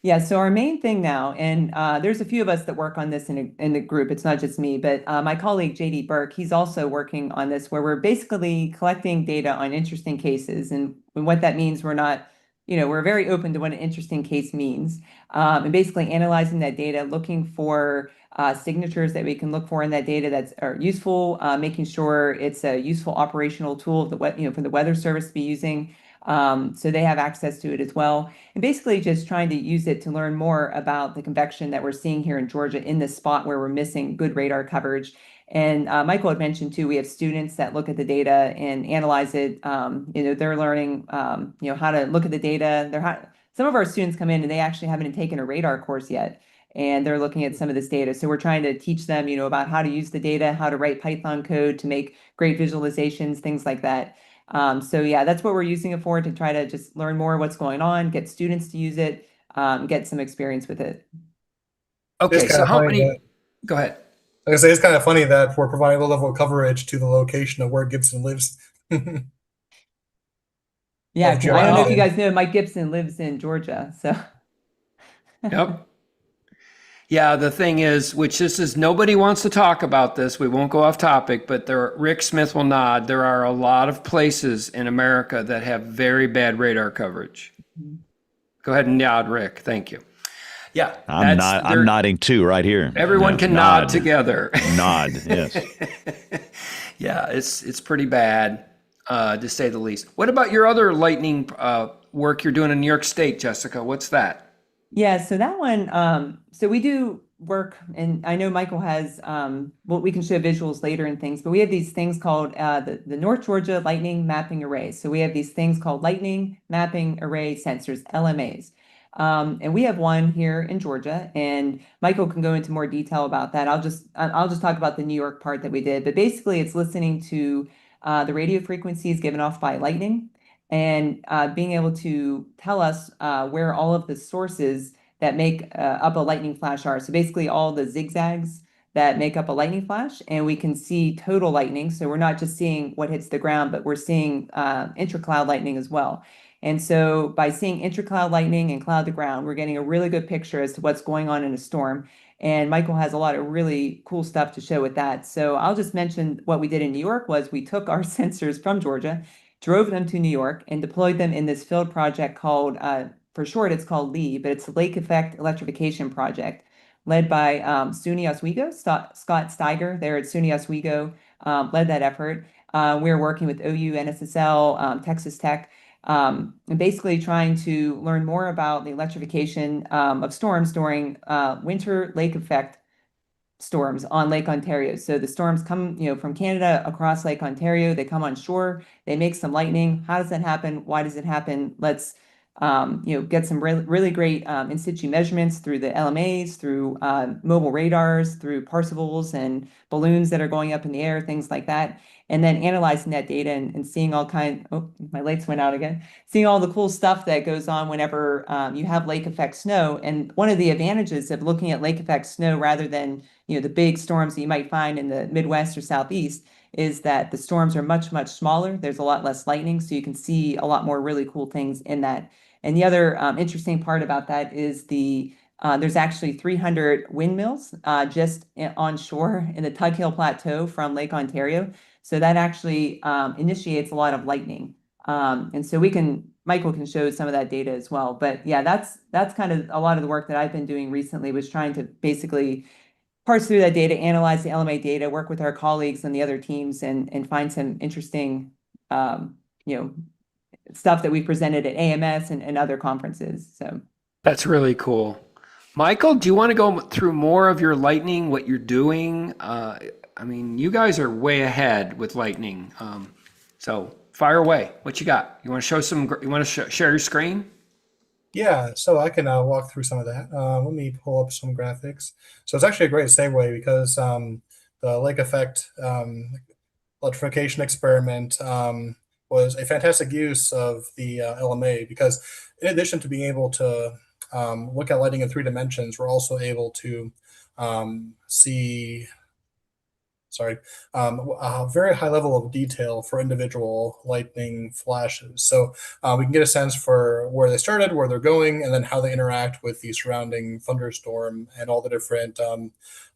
Yeah, so our main thing now, and there's a few of us that work on this in the group. It's not just me, but my colleague JD Burke, he's also working on this, where we're basically collecting data on interesting cases. And what that means, we're very open to what an interesting case means, and basically analyzing that data, looking for signatures that we can look for in that data that are useful, making sure it's a useful operational tool for the Weather Service to be using. So they have access to it as well. And basically just trying to use it to learn more about the convection that we're seeing here in Georgia in this spot where we're missing good radar coverage. And Michael had mentioned too, we have students that look at the data and analyze it. They're learning, how to look at the data. Some of our students come in and they actually haven't taken a radar course yet, and they're looking at some of this data. So we're trying to teach them, about how to use the data, how to write Python code to make great visualizations, things like that. So yeah, that's what we're using it for, to try to just learn more what's going on, get students to use it, get some experience with it. Okay, so how many? Go ahead. Like I say, it's kind of funny that we're providing a low level of coverage to the location of where Gibson lives. Yeah, I don't know if you guys know, Mike Gibson lives in Georgia, so. Yep. Yeah, the thing is, nobody wants to talk about this. We won't go off topic, but Rick Smith will nod. There are a lot of places in America that have very bad radar coverage. Go ahead and nod, Rick. Thank you. Yeah. I'm nodding too right here. Everyone can nod together. Nod, yes. Yeah, it's pretty bad, to say the least. What about your other lightning work you're doing in New York State, Jessica? What's that? Yeah, so that one, so we do work, and I know Michael has, we can show visuals later and things, but we have these things called the North Georgia Lightning Mapping Arrays. So we have these things called Lightning Mapping Array Sensors, LMAs. And we have one here in Georgia, and Michael can go into more detail about that. I'll just talk about the New York part that we did, but basically it's listening to the radio frequencies given off by lightning, and being able to tell us where all of the sources that make up a lightning flash are. So basically all the zigzags that make up a lightning flash, and we can see total lightning. So we're not just seeing what hits the ground, but we're seeing intracloud lightning as well. And so by seeing intracloud lightning and cloud to ground, we're getting a really good picture as to what's going on in a storm. And Michael has a lot of really cool stuff to show with that. So I'll just mention what we did in New York was we took our sensors from Georgia, drove them to New York, and deployed them in this field project called, for short, it's called LEE, but it's the Lake Effect Electrification Project, led by SUNY Oswego. Scott Steiger there at SUNY Oswego led that effort. We're working with OU, NSSL, Texas Tech, and basically trying to learn more about the electrification of storms during winter lake effect storms on Lake Ontario. So the storms come, from Canada across Lake Ontario. They come on shore. They make some lightning. How does that happen? Why does it happen? Let's, get some really great in situ measurements through the LMAs, through mobile radars, through Parsifals and balloons that are going up in the air, things like that. And then analyzing that data and seeing all my lights went out again, seeing all the cool stuff that goes on whenever you have lake effect snow. And one of the advantages of looking at lake effect snow rather than, the big storms that you might find in the Midwest or Southeast is that the storms are much, much smaller. There's a lot less lightning, so you can see a lot more really cool things in that. And the other interesting part about that is the There's actually 300 windmills just onshore in the Tug Hill Plateau from Lake Ontario. So that actually initiates a lot of lightning. And so Michael can show some of that data as well. But yeah, that's kind of a lot of the work that I've been doing recently, was trying to basically parse through that data, analyze the LMA data, work with our colleagues and the other teams, and find some interesting, stuff that we presented at AMS and other conferences. So that's really cool. Michael, do you want to go through more of your lightning, what you're doing? I mean, you guys are way ahead with lightning. So fire away. What you got? You want to show you want to share your screen? Yeah, so I can walk through some of that. Let me pull up some graphics. So it's actually a great segue because the lake effect electrification experiment was a fantastic use of the LMA, because in addition to being able to look at lighting in 3 dimensions, we're also able to see a very high level of detail for individual lightning flashes. So we can get a sense for where they started, where they're going, and then how they interact with the surrounding thunderstorm and all the different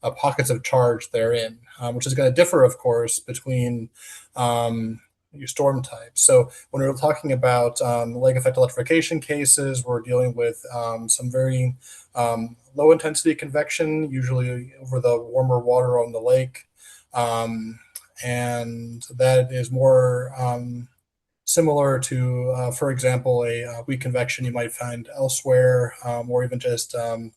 pockets of charge they're in, which is going to differ, of course, between your storm types. So when we're talking about lake effect electrification cases, we're dealing with some very low intensity convection, usually over the warmer water on the lake. And that is more similar to, for example, a weak convection you might find elsewhere, or even just the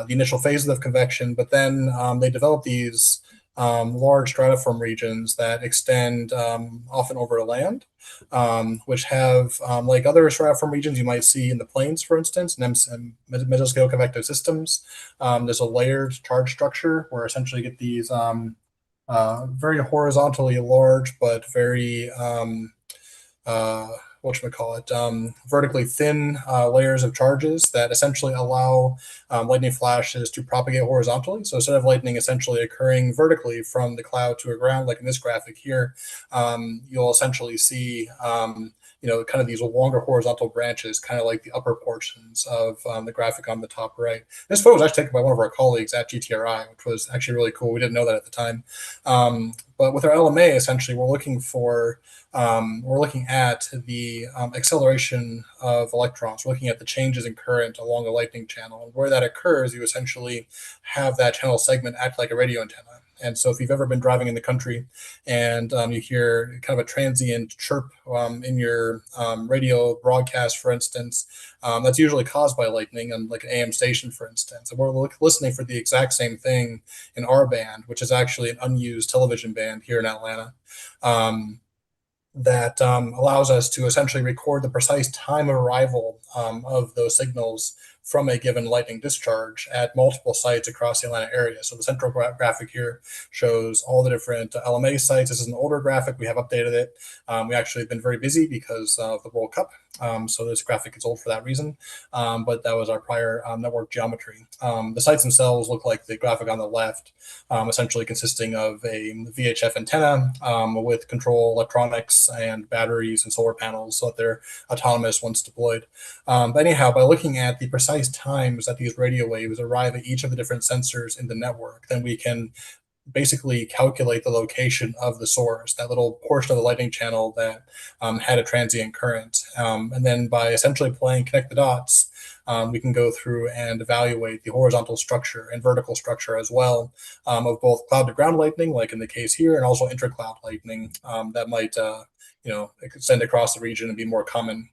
initial phases of convection. But then they develop these large stratiform regions that extend often over land, which have, like other stratiform regions you might see in the plains, for instance, and mesoscale convective systems. There's a layered charge structure where essentially you get these very horizontally large, but very vertically thin layers of charges that essentially allow lightning flashes to propagate horizontally. So instead of lightning essentially occurring vertically from the cloud to a ground, like in this graphic here, you'll essentially see kind of these longer horizontal branches, kind of like the upper portions of the graphic on the top right. This photo was actually taken by one of our colleagues at GTRI, which was actually really cool. We didn't know that at the time. But with our LMA, essentially, we're looking at the acceleration of electrons. We're looking at the changes in current along a lightning channel. And where that occurs, you essentially have that channel segment act like a radio antenna. And so if you've ever been driving in the country and you hear kind of a transient chirp in your radio broadcast, for instance, that's usually caused by lightning on like an AM station, for instance. And we're listening for the exact same thing in our band, which is actually an unused television band here in Atlanta. That allows us to essentially record the precise time of arrival of those signals from a given lightning discharge at multiple sites across the Atlanta area. So the central graphic here shows all the different LMA sites. This is an older graphic. We have updated it. We actually have been very busy because of the World Cup. So this graphic is old for that reason. But that was our prior network geometry. The sites themselves look like the graphic on the left, essentially consisting of a VHF antenna with control electronics and batteries and solar panels so that they're autonomous once deployed. But anyhow, by looking at the precise times that these radio waves arrive at each of the different sensors in the network, then we can basically calculate the location of the source, that little portion of the lightning channel that had a transient current. And then by essentially connect the dots, we can go through and evaluate the horizontal structure and vertical structure as well of both cloud to ground lightning, like in the case here, and also intra-cloud lightning that might extend across the region and be more common.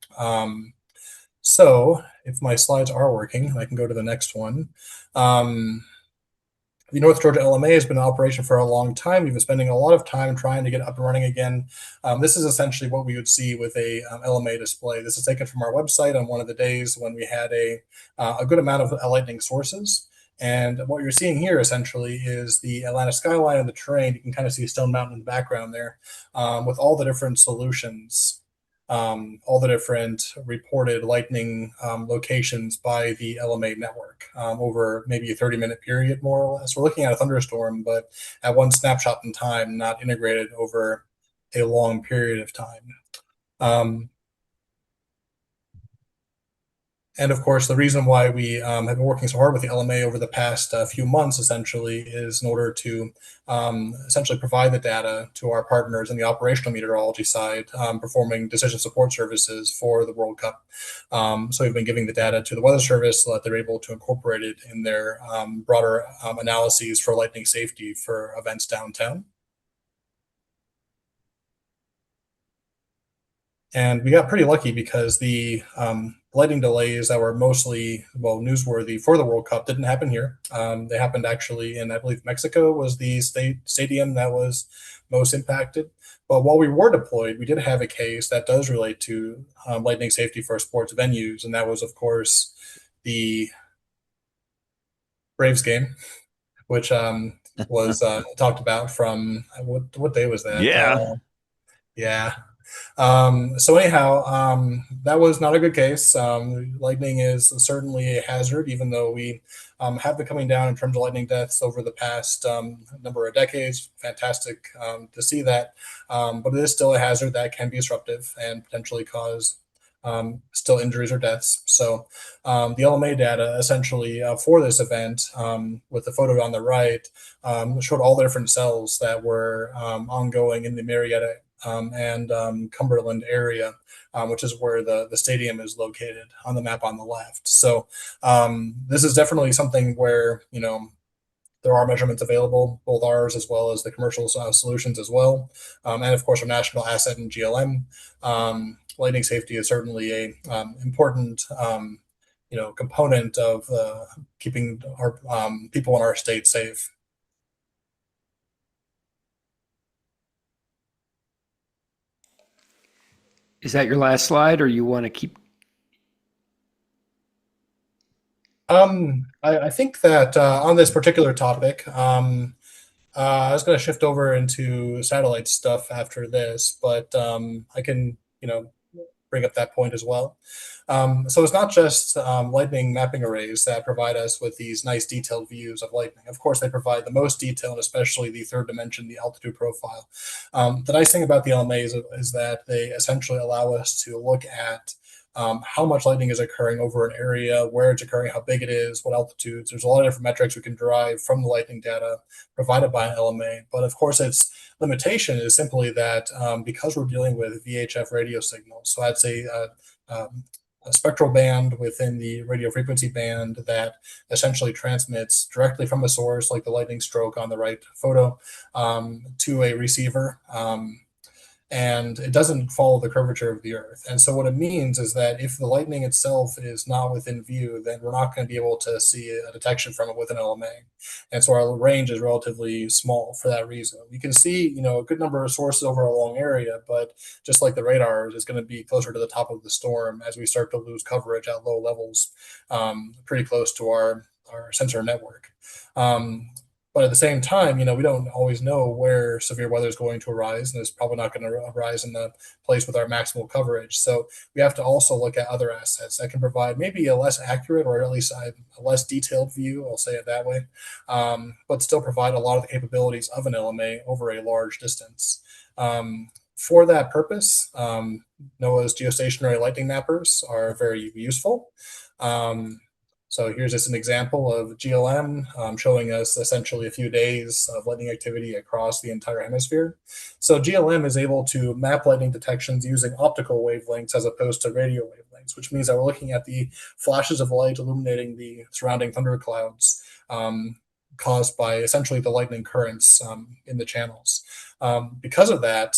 So if my slides are working, I can go to the next one. The North Georgia LMA has been in operation for a long time. We've been spending a lot of time trying to get up and running again. This is essentially what we would see with a LMA display. This is taken from our website on one of the days when we had a good amount of lightning sources. And what you're seeing here essentially is the Atlanta skyline and the terrain. You can kind of see Stone Mountain in the background there with all the different solutions. All the different reported lightning locations by the LMA network over maybe a 30-minute period, more or less. We're looking at a thunderstorm, but at one snapshot in time, not integrated over a long period of time. And of course, the reason why we have been working so hard with the LMA over the past few months, essentially, is in order to essentially provide the data to our partners in the operational meteorology side, performing decision support services for the World Cup. So we've been giving the data to the Weather Service so that they're able to incorporate it in their broader analyses for lightning safety for events downtown. And we got pretty lucky because the lightning delays that were mostly, well, newsworthy for the World Cup didn't happen here. They happened actually in, I believe, Mexico was the stadium that was most impacted. But while we were deployed, we did have a case that does relate to lightning safety for sports venues. And that was, of course, the Braves game, which was talked about from, what day was that? Yeah. Yeah. So anyhow, that was not a good case. Lightning is certainly a hazard, even though we have been coming down in terms of lightning deaths over the past number of decades. Fantastic to see that. But it is still a hazard that can be disruptive and potentially cause still injuries or deaths. So the LMA data essentially for this event with the photo on the right showed all the different cells that were ongoing in the Marietta and Cumberland area, which is where the stadium is located on the map on the left. So this is definitely something where, there are measurements available, both ours as well as the commercial solutions as well. And of course, our national asset in GLM. Lightning safety is certainly a important component of keeping our people in our state safe. Is that your last slide, or you want to keep? I think that on this particular topic, I was going to shift over into satellite stuff after this, but I can, bring up that point as well. So it's not just lightning mapping arrays that provide us with these nice detailed views of lightning. Of course, they provide the most detail, and especially the third dimension, the altitude profile. The nice thing about the LMAs is that they essentially allow us to look at how much lightning is occurring over an area, where it's occurring, how big it is, what altitudes. There's a lot of different metrics we can derive from the lightning data provided by an LMA. But of course, its limitation is simply that because we're dealing with VHF radio signals, so I'd say a spectral band within the radio frequency band that essentially transmits directly from a source, like the lightning stroke on the right photo, to a receiver. And it doesn't follow the curvature of the Earth. And so what it means is that if the lightning itself is not within view, then we're not going to be able to see a detection from it with an LMA. And so our range is relatively small for that reason. We can see, a good number of sources over a long area, but just like the radar is going to be closer to the top of the storm as we start to lose coverage at low levels, pretty close to our sensor network. But at the same time, we don't always know where severe weather is going to arise, and it's probably not going to arise in the place with our maximal coverage. So we have to also look at other assets that can provide maybe a less accurate, or at least a less detailed view, I'll say it that way, but still provide a lot of the capabilities of an LMA over a large distance. For that purpose, NOAA's geostationary lightning mappers are very useful. So here's just an example of GLM showing us essentially a few days of lightning activity across the entire hemisphere. So GLM is able to map lightning detections using optical wavelengths as opposed to radio wavelengths, which means that we're looking at the flashes of light illuminating the surrounding thunderclouds caused by essentially the lightning currents in the channels. Because of that,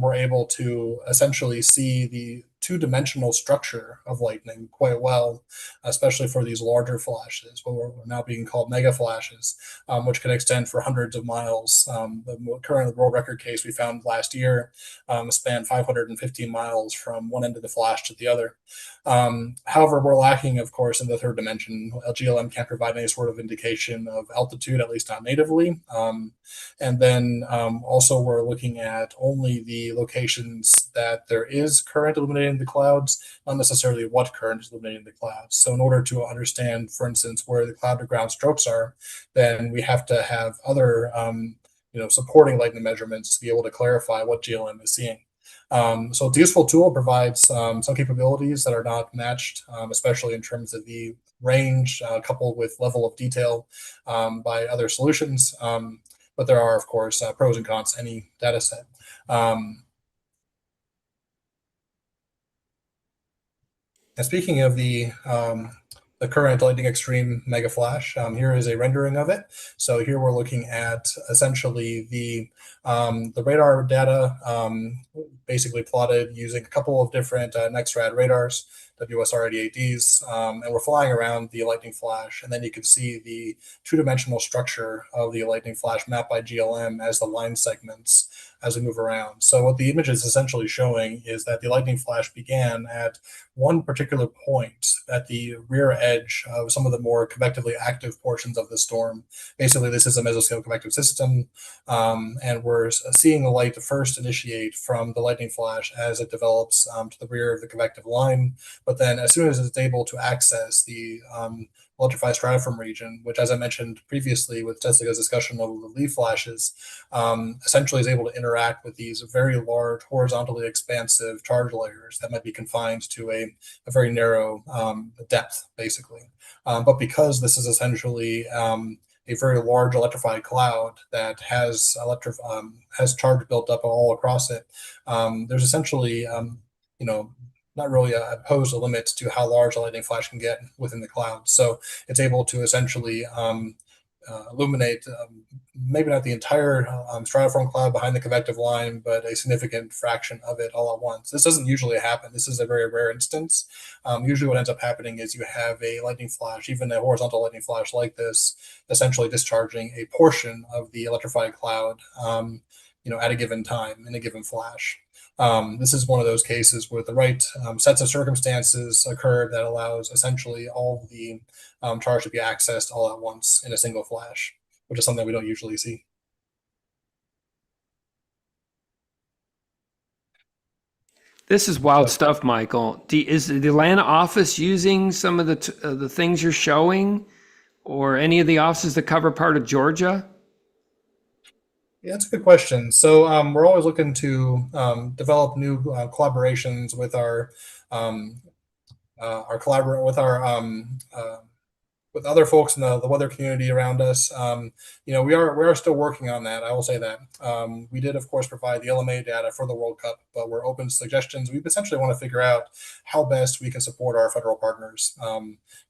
we're able to essentially see the two-dimensional structure of lightning quite well, especially for these larger flashes, what we're now being called mega flashes, which can extend for hundreds of miles. The current world record case we found last year spanned 515 miles from one end of the flash to the other. However, we're lacking, of course, in the third dimension. GLM can't provide any sort of indication of altitude, at least not natively. And then also we're looking at only the locations that there is current illuminating the clouds, not necessarily what current is illuminating the clouds. So in order to understand, for instance, where the cloud to ground strokes are, then we have to have other supporting lightning measurements to be able to clarify what GLM is seeing. So it's a useful tool, provides some capabilities that are not matched, especially in terms of the range coupled with level of detail by other solutions. But there are, of course, pros and cons to any data set. And speaking of the current lightning extreme mega flash, here is a rendering of it. So here we're looking at essentially the radar data, basically plotted using a couple of different NextRad radars, WSR-88Ds, and we're flying around the lightning flash, and then you can see the two-dimensional structure of the lightning flash mapped by GLM as the line segments as we move around. So what the image is essentially showing is that the lightning flash began at one particular point at the rear edge of some of the more convectively active portions of the storm. Basically, this is a mesoscale convective system, and we're seeing the light first initiate from the lightning flash as it develops to the rear of the convective line. But then as soon as it's able to access the electrified stratiform region, which, as I mentioned previously with Jessica's discussion of the leaf flashes, essentially is able to interact with these very large, horizontally expansive charge layers that might be confined to a very narrow depth, basically. But because this is essentially a very large electrified cloud that has charge built up all across it, there's essentially, not really pose a limit to how large a lightning flash can get within the cloud. So it's able to essentially illuminate maybe not the entire stratiform cloud behind the convective line, but a significant fraction of it all at once. This doesn't usually happen. This is a very rare instance. Usually what ends up happening is you have a lightning flash, even a horizontal lightning flash like this, essentially discharging a portion of the electrified cloud at a given time in a given flash. This is one of those cases where the right sets of circumstances occur that allows essentially all of the charge to be accessed all at once in a single flash, which is something we don't usually see. This is wild stuff, Michael. Is the Atlanta office using some of the things you're showing, or any of the offices that cover part of Georgia? Yeah, that's a good question. So we're always looking to develop new collaborations with with other folks in the weather community around us. We are still working on that. I will say that we did, of course, provide the LMA data for the World Cup, but we're open to suggestions. We essentially want to figure out how best we can support our federal partners.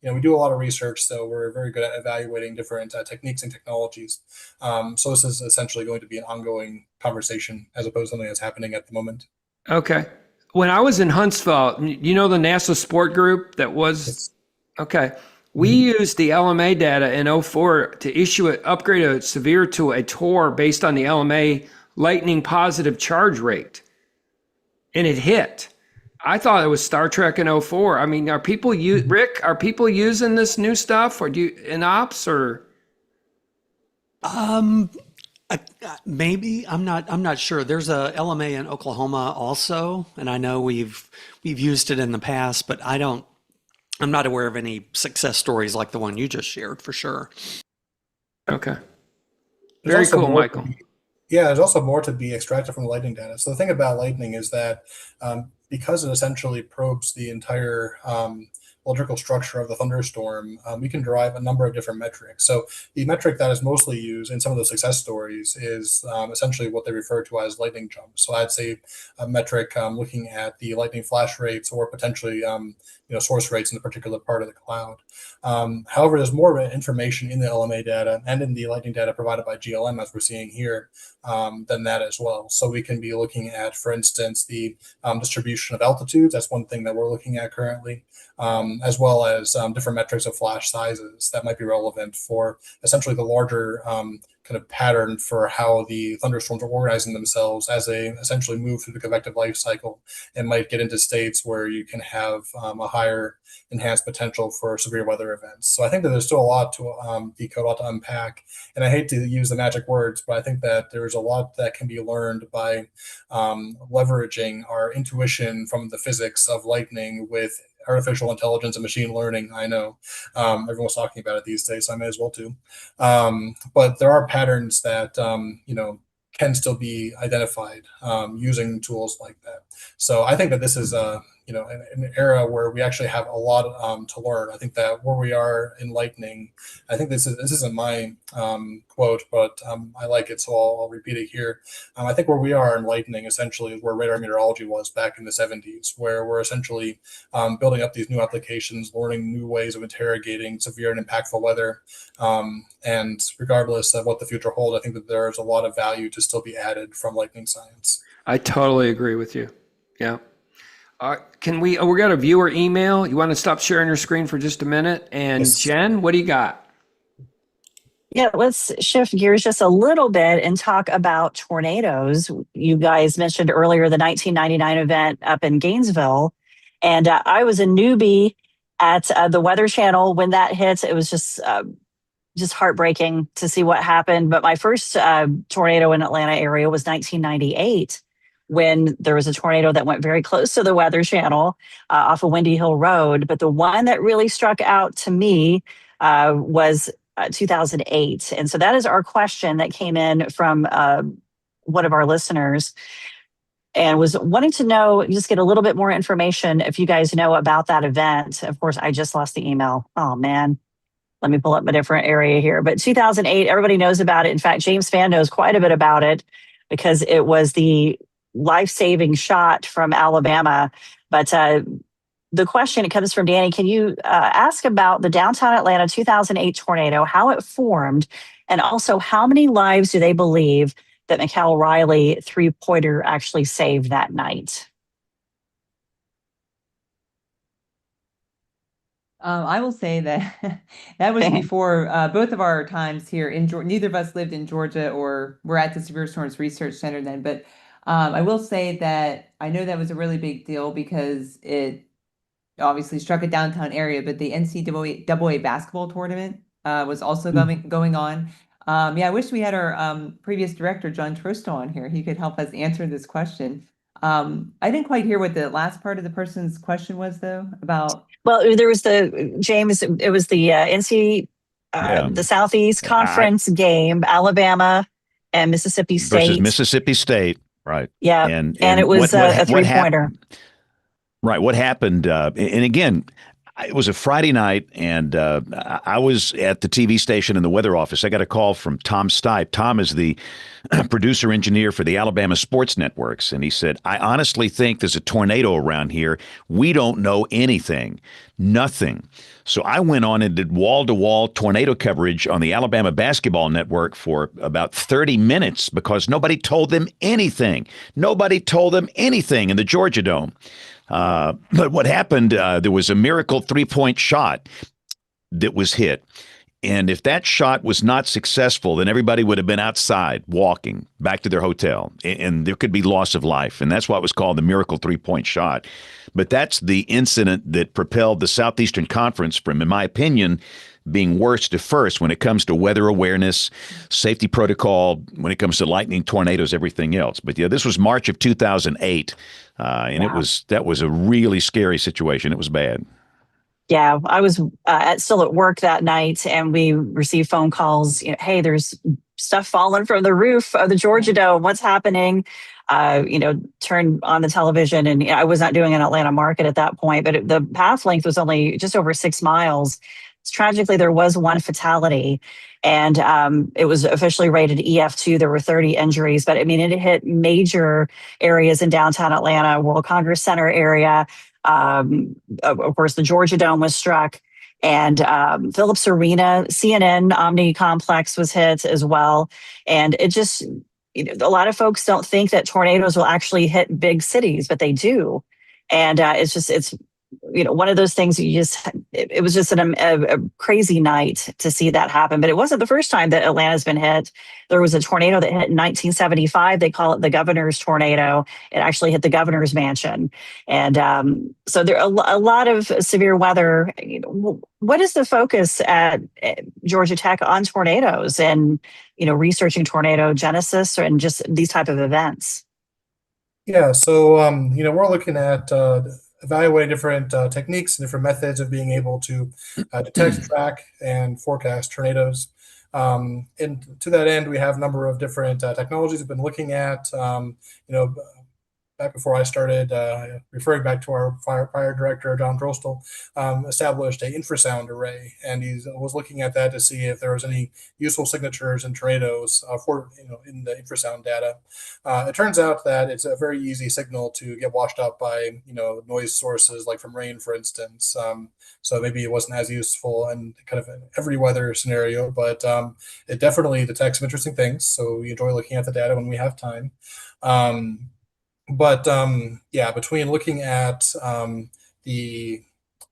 We do a lot of research, so we're very good at evaluating different techniques and technologies. So this is essentially going to be an ongoing conversation as opposed to something that's happening at the moment. Okay. When I was in Huntsville, the NASA Sport Group that was, okay. We used the LMA data in 2004 to upgrade a severe to a TOR based on the LMA lightning positive charge rate. And it hit. I thought it was Star Trek in 2004. I mean, Rick, are people using this new stuff or in ops or? Maybe I'm not sure. There's a LMA in Oklahoma also, and I know we've used it in the past, but I'm not aware of any success stories like the one you just shared, for sure. Okay. Very cool, Michael. There's also more to be extracted from the lightning data. So the thing about lightning is that because it essentially probes the entire electrical structure of the thunderstorm, we can derive a number of different metrics. So the metric that is mostly used in some of the success stories is essentially what they refer to as lightning jumps. So I'd say a metric looking at the lightning flash rates or potentially source rates in a particular part of the cloud. However, there's more information in the LMA data and in the lightning data provided by GLM, as we're seeing here, than that as well. So we can be looking at, for instance, the distribution of altitudes. That's one thing that we're looking at currently, as well as different metrics of flash sizes that might be relevant for essentially the larger kind of pattern for how the thunderstorms are organizing themselves as they essentially move through the convective life cycle and might get into states where you can have a higher enhanced potential for severe weather events. So I think that there's still a lot to decode, a lot to unpack. And I hate to use the magic words, but I think that there's a lot that can be learned by leveraging our intuition from the physics of lightning with artificial intelligence and machine learning. I know everyone's talking about it these days, so I may as well too. But there are patterns that can still be identified using tools like that. So I think that this is an era where we actually have a lot to learn. I think that where we are enlightening. I think this isn't my quote, but I like it, so I'll repeat it here. I think where we are enlightening essentially is where radar meteorology was back in the 70s, where we're essentially building up these new applications, learning new ways of interrogating severe and impactful weather. And regardless of what the future holds, I think that there's a lot of value to still be added from lightning science. I totally agree with you. Yeah. Can we got a viewer email. You want to stop sharing your screen for just a minute? And yes. Jen, what do you got? Yeah, let's shift gears just a little bit and talk about tornadoes. You guys mentioned earlier the 1999 event up in Gainesville. And I was a newbie at the Weather Channel when that hit. It was just heartbreaking to see what happened. But my first tornado in Atlanta area was 1998. When there was a tornado that went very close to the Weather Channel off of Windy Hill Road. But the one that really struck out to me was 2008. And so that is our question that came in from one of our listeners and was wanting to know, just get a little bit more information if you guys know about that event. Of course, I just lost the email. Oh, man. Let me pull up a different area here. But 2008, everybody knows about it. In fact, James Fan knows quite a bit about it because it was the life-saving shot from Alabama. But the question, it comes from Danny. Can you ask about the downtown Atlanta 2008 tornado, how it formed, and also how many lives do they believe that McHale Riley three-pointer actually saved that night? I will say that that was before both of our times here in Georgia. Neither of us lived in Georgia or were at the Severe Storms Research Center then, but I will say that I know that was a really big deal because it obviously struck a downtown area, but the NCAA basketball tournament was also going on. Yeah, I wish we had our previous director, John Trosto, on here. He could help us answer this question. I didn't quite hear what the last part of the person's question was, though, about. Well, there was James, it was the the Southeast Conference game, Alabama and Mississippi State. Versus Mississippi State. Right. Yeah. And it was a three-pointer. Right. What happened? And again, it was a Friday night, and I was at the TV station in the weather office. I got a call from Tom Stipe. Tom is the producer engineer for the Alabama Sports Networks. And he said, I honestly think there's a tornado around here. We don't know anything. Nothing. So I went on and did wall-to-wall tornado coverage on the Alabama Basketball Network for about 30 minutes because nobody told them anything. Nobody told them anything in the Georgia Dome. But what happened, there was a miracle three-point shot that was hit. And if that shot was not successful, then everybody would have been outside walking back to their hotel. And there could be loss of life. And that's why it was called the miracle three-point shot. But that's the incident that propelled the Southeastern Conference from, in my opinion, being worst to first when it comes to weather awareness, safety protocol, when it comes to lightning, tornadoes, everything else. But yeah, this was March of 2008. And wow. That was a really scary situation. It was bad. Yeah, I was still at work that night, and we received phone calls. Hey, there's stuff falling from the roof of the Georgia Dome. What's happening? Turned on the television, and I was not doing an Atlanta market at that point, but the path length was only just over 6 miles. Tragically, there was one fatality, and it was officially rated EF2. There were 30 injuries, but I mean, it hit major areas in downtown Atlanta, World Congress Center area. Of course, the Georgia Dome was struck, and Phillips Arena, CNN Omni Complex was hit as well. And it just, a lot of folks don't think that tornadoes will actually hit big cities, but they do. And it's one of those things it was just a crazy night to see that happen. But it wasn't the first time that Atlanta's been hit. There was a tornado that hit in 1975. They call it the governor's tornado. It actually hit the governor's mansion. And so there are a lot of severe weather. What is the focus at Georgia Tech on tornadoes and, researching tornado genesis and just these type of events? Yeah, so, we're looking at evaluating different techniques and different methods of being able to detect, track, and forecast tornadoes. And to that end, we have a number of different technologies we've been looking at. You know, back before I started, referring back to our prior director, John Drostel, established an infrasound array, and he was looking at that to see if there was any useful signatures and tornadoes for in the infrasound data. It turns out that it's a very easy signal to get washed out by noise sources like from rain, for instance. So maybe it wasn't as useful in kind of every weather scenario, but it definitely detects some interesting things. So we enjoy looking at the data when we have time. But yeah, between looking at the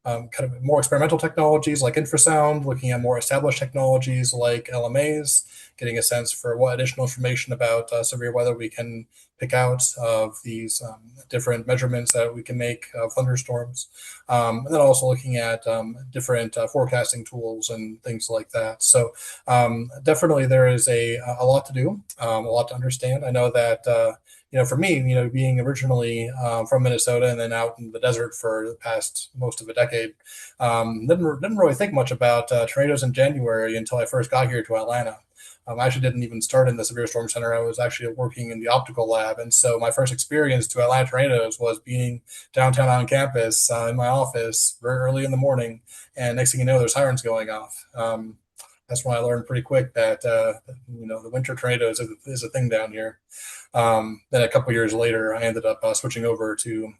kind of more experimental technologies like infrasound, looking at more established technologies like LMAs, getting a sense for what additional information about severe weather we can pick out of these different measurements that we can make of thunderstorms. And then also looking at different forecasting tools and things like that. So definitely there is a lot to do, a lot to understand. I know that for me, being originally from Minnesota and then out in the desert for the past most of a decade, didn't really think much about tornadoes in January until I first got here to Atlanta. I actually didn't even start in the Severe Storm Center. I was actually working in the optical lab. And so my first experience to Atlanta tornadoes was being downtown on campus in my office very early in the morning. And next thing you know, there's sirens going off. That's when I learned pretty quick that the winter tornadoes is a thing down here. Then a couple years later, I ended up switching over to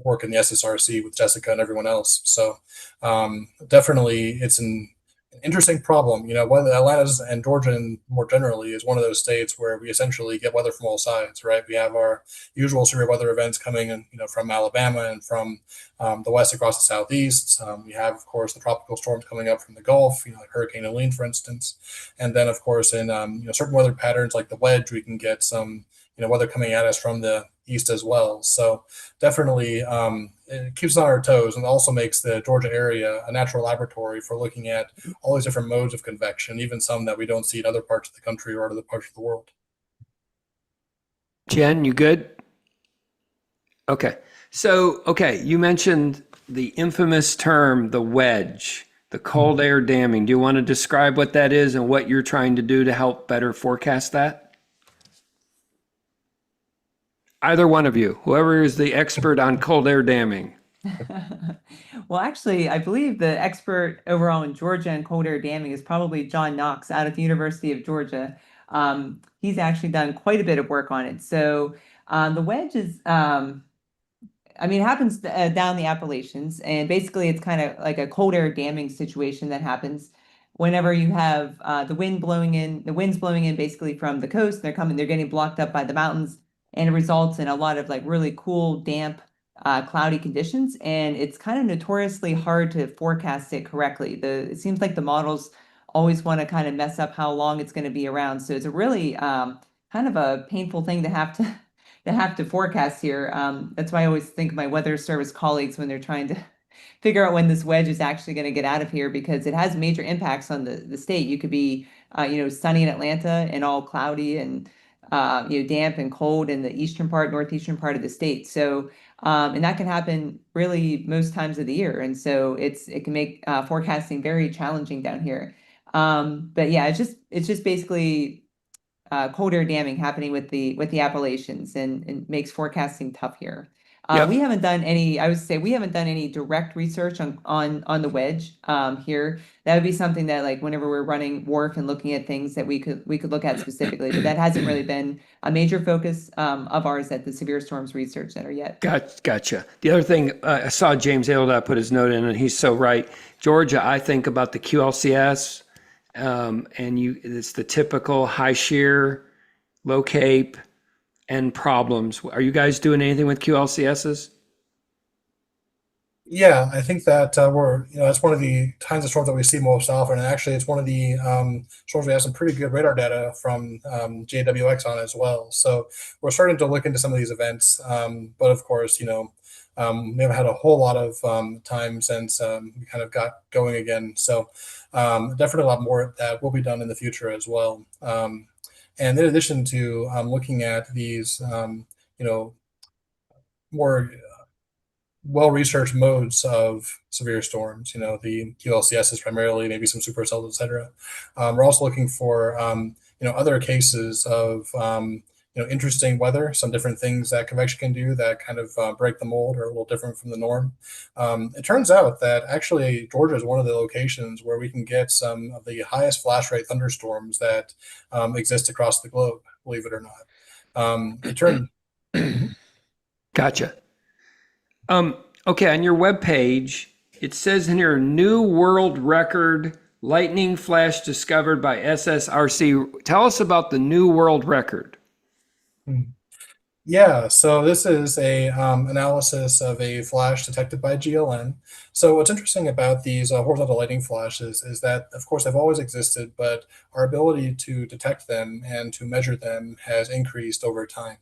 work in the SSRC with Jessica and everyone else. So definitely, it's an interesting problem. Whether Atlanta's and Georgia, and more generally, is one of those states where we essentially get weather from all sides. Right? We have our usual severe weather events coming in, from Alabama and from the west across the southeast. We have, of course, the tropical storms coming up from the Gulf, like Hurricane Helene, for instance. And then, of course, in certain weather patterns like the wedge, we can get some weather coming at us from the east as well. So definitely it keeps us on our toes and also makes the Georgia area a natural laboratory for looking at all these different modes of convection, even some that we don't see in other parts of the country or other parts of the world. Jen, you good? Okay. So, you mentioned the infamous term, the wedge, the cold air damming. Do you want to describe what that is and what you're trying to do to help better forecast that? Either one of you, whoever is the expert on cold air damming. Well, actually, I believe the expert overall in Georgia and cold air damming is probably John Knox out at the University of Georgia. He's actually done quite a bit of work on it. So the wedge is, it happens down the Appalachians, and basically it's kind of like a cold air damming situation that happens whenever you have the wind's blowing in basically from the coast. They're getting blocked up by the mountains, and it results in a lot of like really cool, damp, cloudy conditions. And it's kind of notoriously hard to forecast it correctly. It seems like the models always want to kind of mess up how long it's going to be around. So it's a really kind of a painful thing to have to forecast here. That's why I always think of my weather service colleagues when they're trying to figure out when this wedge is actually going to get out of here, because it has major impacts on the state. You could be, sunny in Atlanta and all cloudy and, damp and cold in the northeastern part of the state. So, and that can happen really most times of the year. And so it can make forecasting very challenging down here. But yeah, it's just basically cold air damming happening with the Appalachians, and makes forecasting tough here. Yep. We haven't done any direct research on the wedge here. That would be something that, like, whenever we're running WRF and looking at things that we could look at specifically, but that hasn't really been a major focus of ours at the Severe Storms Research Center yet. Gotcha. The other thing, I saw James Alda put his note in, and he's so right. Georgia, I think about the QLCS, and it's the typical high shear, low cape, and problems. Are you guys doing anything with QLCSs? Yeah, I think that it's one of the kinds of storms that we see most often. And actually, it's one of the storms we have some pretty good radar data from JWX on as well. So we're starting to look into some of these events. But of course, we haven't had a whole lot of time since we kind of got going again. So definitely a lot more that will be done in the future as well. And in addition to looking at these, more well-researched modes of severe storms. The QLCSs primarily, maybe some supercells, etc. We're also looking for other cases of interesting weather, some different things that convection can do that kind of break the mold or a little different from the norm. It turns out that actually Georgia is one of the locations where we can get some of the highest flash rate thunderstorms that exist across the globe, believe it or not. Gotcha. Okay, on your webpage, it says in here, new world record lightning flash discovered by SSRC. Tell us about the new world record. Yeah, so this is a analysis of a flash detected by GLN. So what's interesting about these horizontal lightning flashes is that, of course, they've always existed, but our ability to detect them and to measure them has increased over time.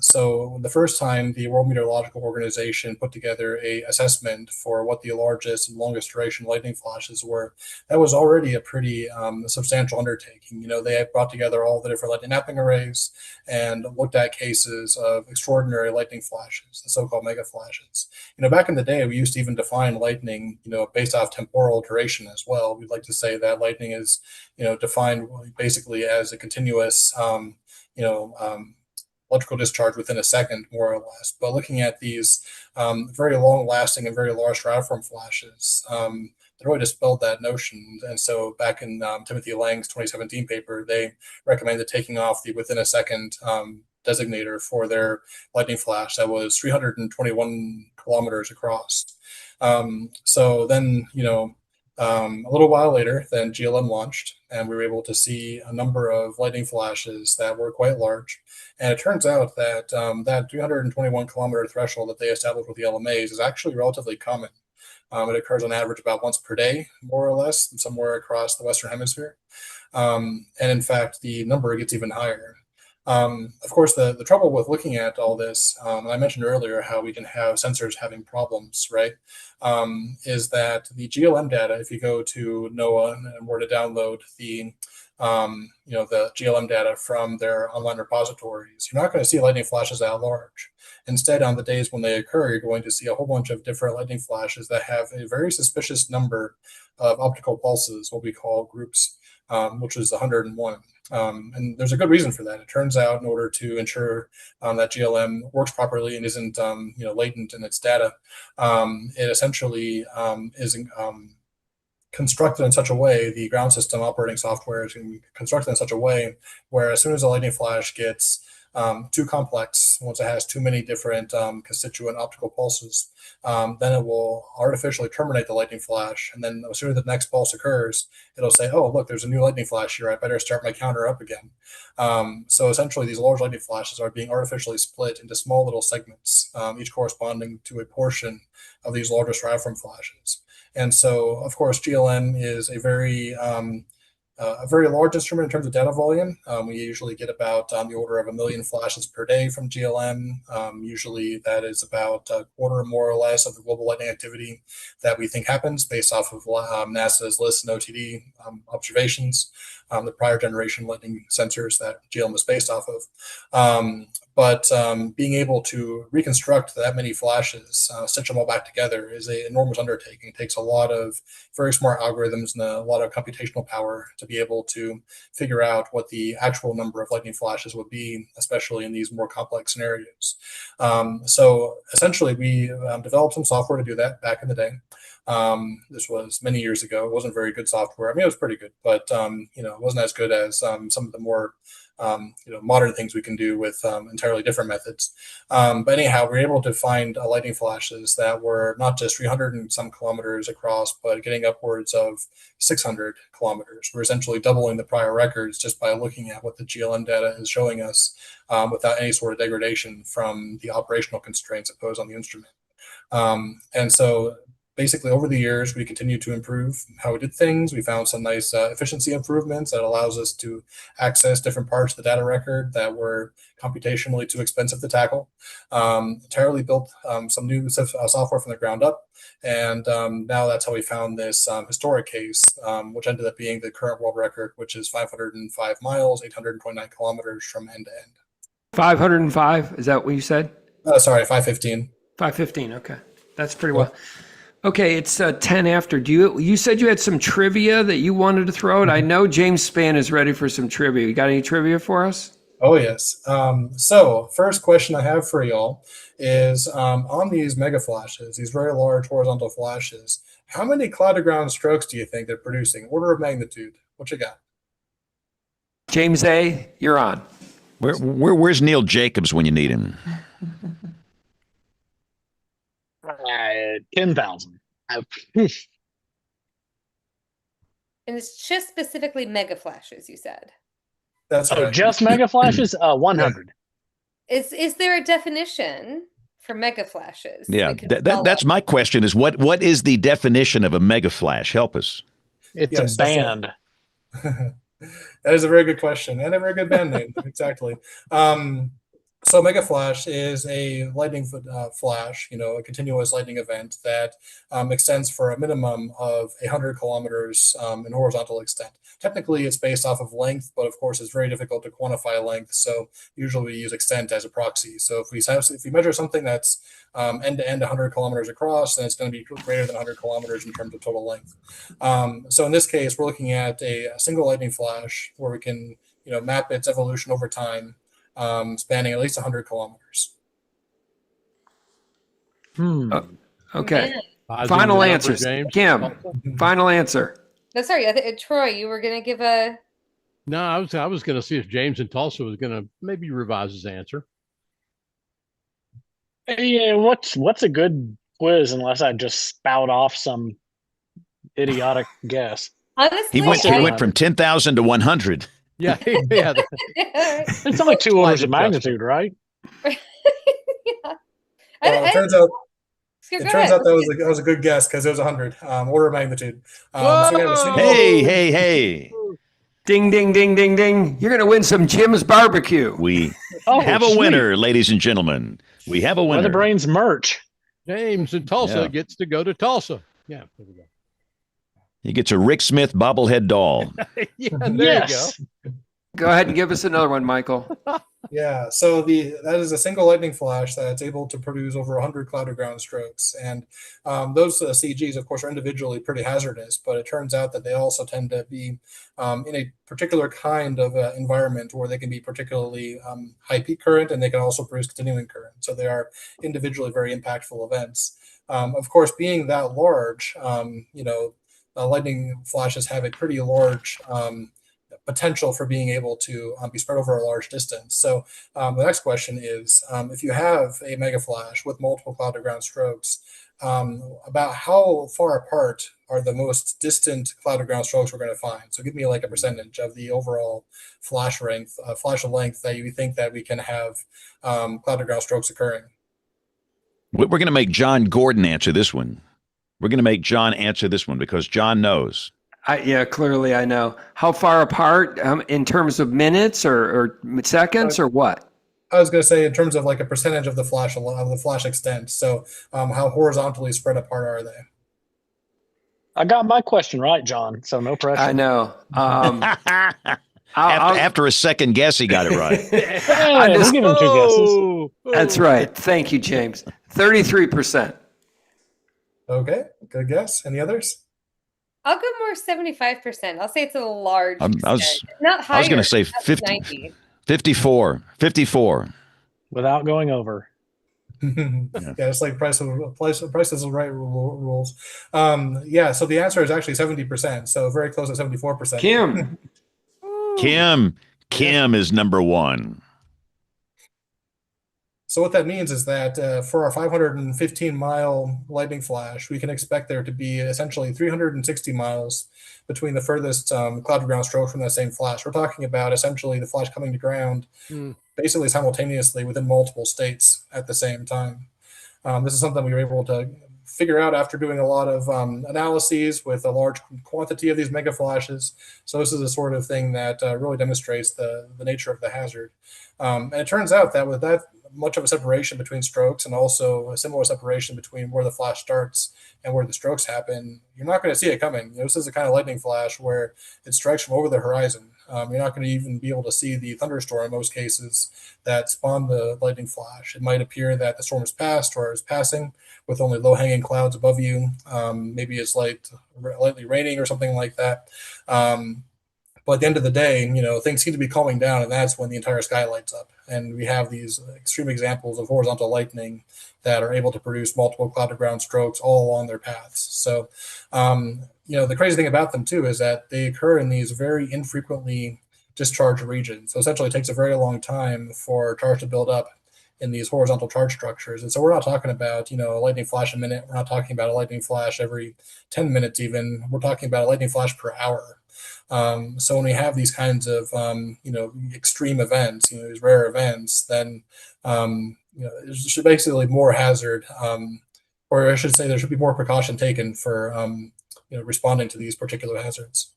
So the first time the World Meteorological Organization put together a assessment for what the largest and longest duration lightning flashes were, that was already a pretty substantial undertaking. They had brought together all the different lightning mapping arrays and looked at cases of extraordinary lightning flashes, the so-called mega flashes. Back in the day, we used to even define lightning, based off temporal duration as well. We'd like to say that lightning is, defined basically as a continuous, electrical discharge within a second, more or less. But looking at these very long-lasting and very large stratiform flashes, that really dispelled that notion. And so back in Timothy Lang's 2017 paper, they recommended taking off the within a second designator for their lightning flash that was 321 kilometers across. So then, a little while later, then GLM launched, and we were able to see a number of lightning flashes that were quite large. And it turns out that that 321 kilometer threshold that they established with the LMAs is actually relatively common. It occurs on average about once per day, more or less, somewhere across the Western Hemisphere. And in fact, the number gets even higher. Of course, the trouble with looking at all this, and I mentioned earlier how we can have sensors having problems, right? Is that the GLM data, if you go to NOAA and were to download the GLM data from their online repositories, you're not going to see lightning flashes that large. Instead, on the days when they occur, you're going to see a whole bunch of different lightning flashes that have a very suspicious number of optical pulses, what we call groups, which is 101. And there's a good reason for that. It turns out in order to ensure that GLM works properly and isn't latent in its data, it essentially is constructed in such a way, the ground system operating software is constructed in such a way where as soon as a lightning flash gets too complex, once it has too many different constituent optical pulses, then it will artificially terminate the lightning flash. And then as soon as the next pulse occurs, it'll say, oh, look, there's a new lightning flash here. I better start my counter up again. So essentially, these large lightning flashes are being artificially split into small little segments, each corresponding to a portion of these larger stratiform flashes. And so, of course, GLM is a very large instrument in terms of data volume. We usually get about the order of 1 million flashes per day from GLM. Usually that is about a quarter more or less of the global lightning activity that we think happens based off of NASA's LIST and OTD observations, the prior generation lightning sensors that GLM was based off of. But being able to reconstruct that many flashes, stitch them all back together is an enormous undertaking. It takes a lot of very smart algorithms and a lot of computational power to be able to figure out what the actual number of lightning flashes would be, especially in these more complex scenarios. So essentially, we developed some software to do that back in the day. This was many years ago. It wasn't very good software. I mean, it was pretty good, but it wasn't as good as some of the more modern things we can do with entirely different methods. But anyhow, we were able to find lightning flashes that were not just 300 and some kilometers across, but getting upwards of 600 kilometers. We're essentially doubling the prior records just by looking at what the GLM data is showing us without any sort of degradation from the operational constraints imposed on the instrument. And so basically, over the years, we continued to improve how we did things. We found some nice efficiency improvements that allows us to access different parts of the data record that were computationally too expensive to tackle. Entirely built some new software from the ground up. And now that's how we found this historic case, which ended up being the current world record, which is 505 miles, 829 kilometers from end to end. 505, is that what you said? Sorry, 515. 5:15. Okay, that's pretty well. Okay, it's 10 after. You said you had some trivia that you wanted to throw out? I know James Spann is ready for some trivia. You got any trivia for us? Oh, yes. So first question I have for y'all is on these mega flashes, these very large horizontal flashes, how many cloud-to-ground strokes do you think they're producing? Order of magnitude. What you got? James A., you're on. Where's Neil Jacobs when you need him? 10,000. And it's just specifically mega flashes, you said. That's right. Just mega flashes? 100. Is there a definition for mega flashes? Yeah, that's my question is what is the definition of a mega flash? Help us. It's a band. That is a very good question and a very good band name. Exactly. So Mega Flash is a lightning flash, a continuous lightning event that extends for a minimum of 100 kilometers in horizontal extent. Technically, it's based off of length, but of course, it's very difficult to quantify length. So usually we use extent as a proxy. So if we measure something that's end to end 100 kilometers across, then it's going to be greater than 100 kilometers in terms of total length. So in this case, we're looking at a single lightning flash where we can map its evolution over time. Spanning at least 100 kilometers. Okay. Final answer, Kim. Final answer. That's right. Troy, you were going to give a. No, I was going to see if James in Tulsa was going to maybe revise his answer. Yeah, what's a good quiz unless I just spout off some idiotic guess? Honestly, he went from 10,000 to 100. Yeah. It's only 2 orders of magnitude, right? Yeah. It turns out that was a good guess because it was 100 order of magnitude. So hey. Ding, ding, ding, ding, ding. You're going to win some Jim's barbecue. We have a winner, ladies and gentlemen. We have a winner. WeatherBrains merch. James in Tulsa gets to go to Tulsa. Yeah, there we go. He gets a Rick Smith bobblehead doll. There you go. Go ahead and give us another one, Michael. Yeah, so that is a single lightning flash that's able to produce over 100 cloud-to-ground strokes. And those CGs, of course, are individually pretty hazardous, but it turns out that they also tend to be in a particular kind of environment where they can be particularly high peak current, and they can also produce continuing current. So they are individually very impactful events. Of course, being that large, lightning flashes have a pretty large potential for being able to be spread over a large distance. So the next question is, if you have a mega flash with multiple cloud-to-ground strokes, about how far apart are the most distant cloud-to-ground strokes we're going to find? So give me like a percentage of the overall flash length that you think that we can have cloud-to-ground strokes occurring. We're going to make John Gordon answer this one. We're going to make John answer this one because John knows. Clearly I know. How far apart in terms of minutes or seconds or what? I was going to say in terms of like a percentage of the flash extent. So how horizontally spread apart are they? I got my question right, John. So no pressure. I know. After a second guess, he got it right. I'm just giving 2 guesses. That's right. Thank you, James. 33%. Okay, good guess. Any others? I'll go more 75%. I'll say it's a large not higher. I was going to say 50, 54. Without going over. Yeah, it's like price is right rules. So the answer is actually 70%. So very close to 74%. Kim is number one. So what that means is that for our 515-mile lightning flash, we can expect there to be essentially 360 miles between the furthest cloud-to-ground stroke from that same flash. We're talking about essentially the flash coming to ground basically simultaneously within multiple states at the same time. This is something we were able to figure out after doing a lot of analyses with a large quantity of these mega flashes. So this is the sort of thing that really demonstrates the nature of the hazard. And it turns out that with that much of a separation between strokes and also a similar separation between where the flash starts and where the strokes happen, you're not going to see it coming. This is a kind of lightning flash where it strikes from over the horizon. You're not going to even be able to see the thunderstorm in most cases that spawned the lightning flash. It might appear that the storm is past or is passing with only low-hanging clouds above you. Maybe it's lightly raining or something like that. But at the end of the day, things seem to be calming down, and that's when the entire sky lights up. And we have these extreme examples of horizontal lightning that are able to produce multiple cloud-to-ground strokes all along their paths. So, the crazy thing about them, too, is that they occur in these very infrequently discharged regions. So essentially, it takes a very long time for charge to build up in these horizontal charge structures. And so we're not talking about, a lightning flash a minute. We're not talking about a lightning flash every 10 minutes even. We're talking about a lightning flash per hour. So when we have these kinds of, extreme events, these rare events, then, there should basically more hazard, or I should say there should be more precaution taken for, responding to these particular hazards.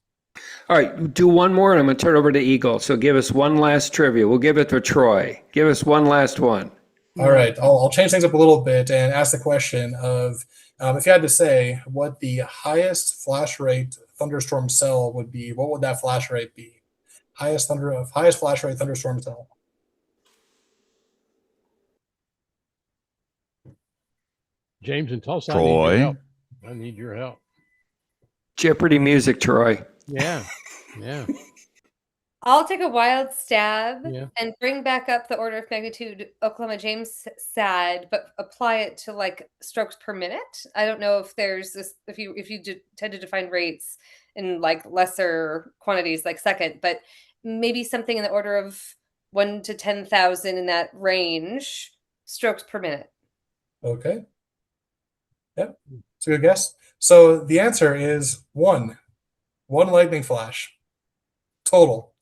All right, do one more and I'm going to turn over to Eagle. So give us one last trivia. We'll give it to Troy. Give us one last one. All right, I'll change things up a little bit and ask the question of, if you had to say what the highest flash rate thunderstorm cell would be, what would that flash rate be? Highest flash rate thunderstorm cell. James in Tulsa, Troy. I need your help. Jeopardy music, Troy. Yeah. I'll take a wild stab Yeah. and bring back up the order of magnitude Oklahoma James said, but apply it to like strokes per minute. I don't know if there's this, if you tend to define rates in like lesser quantities like second, but maybe something in the order of 1 to 10,000 in that range strokes per minute. Okay. Yep. It's a good guess. So the answer is one lightning flash total.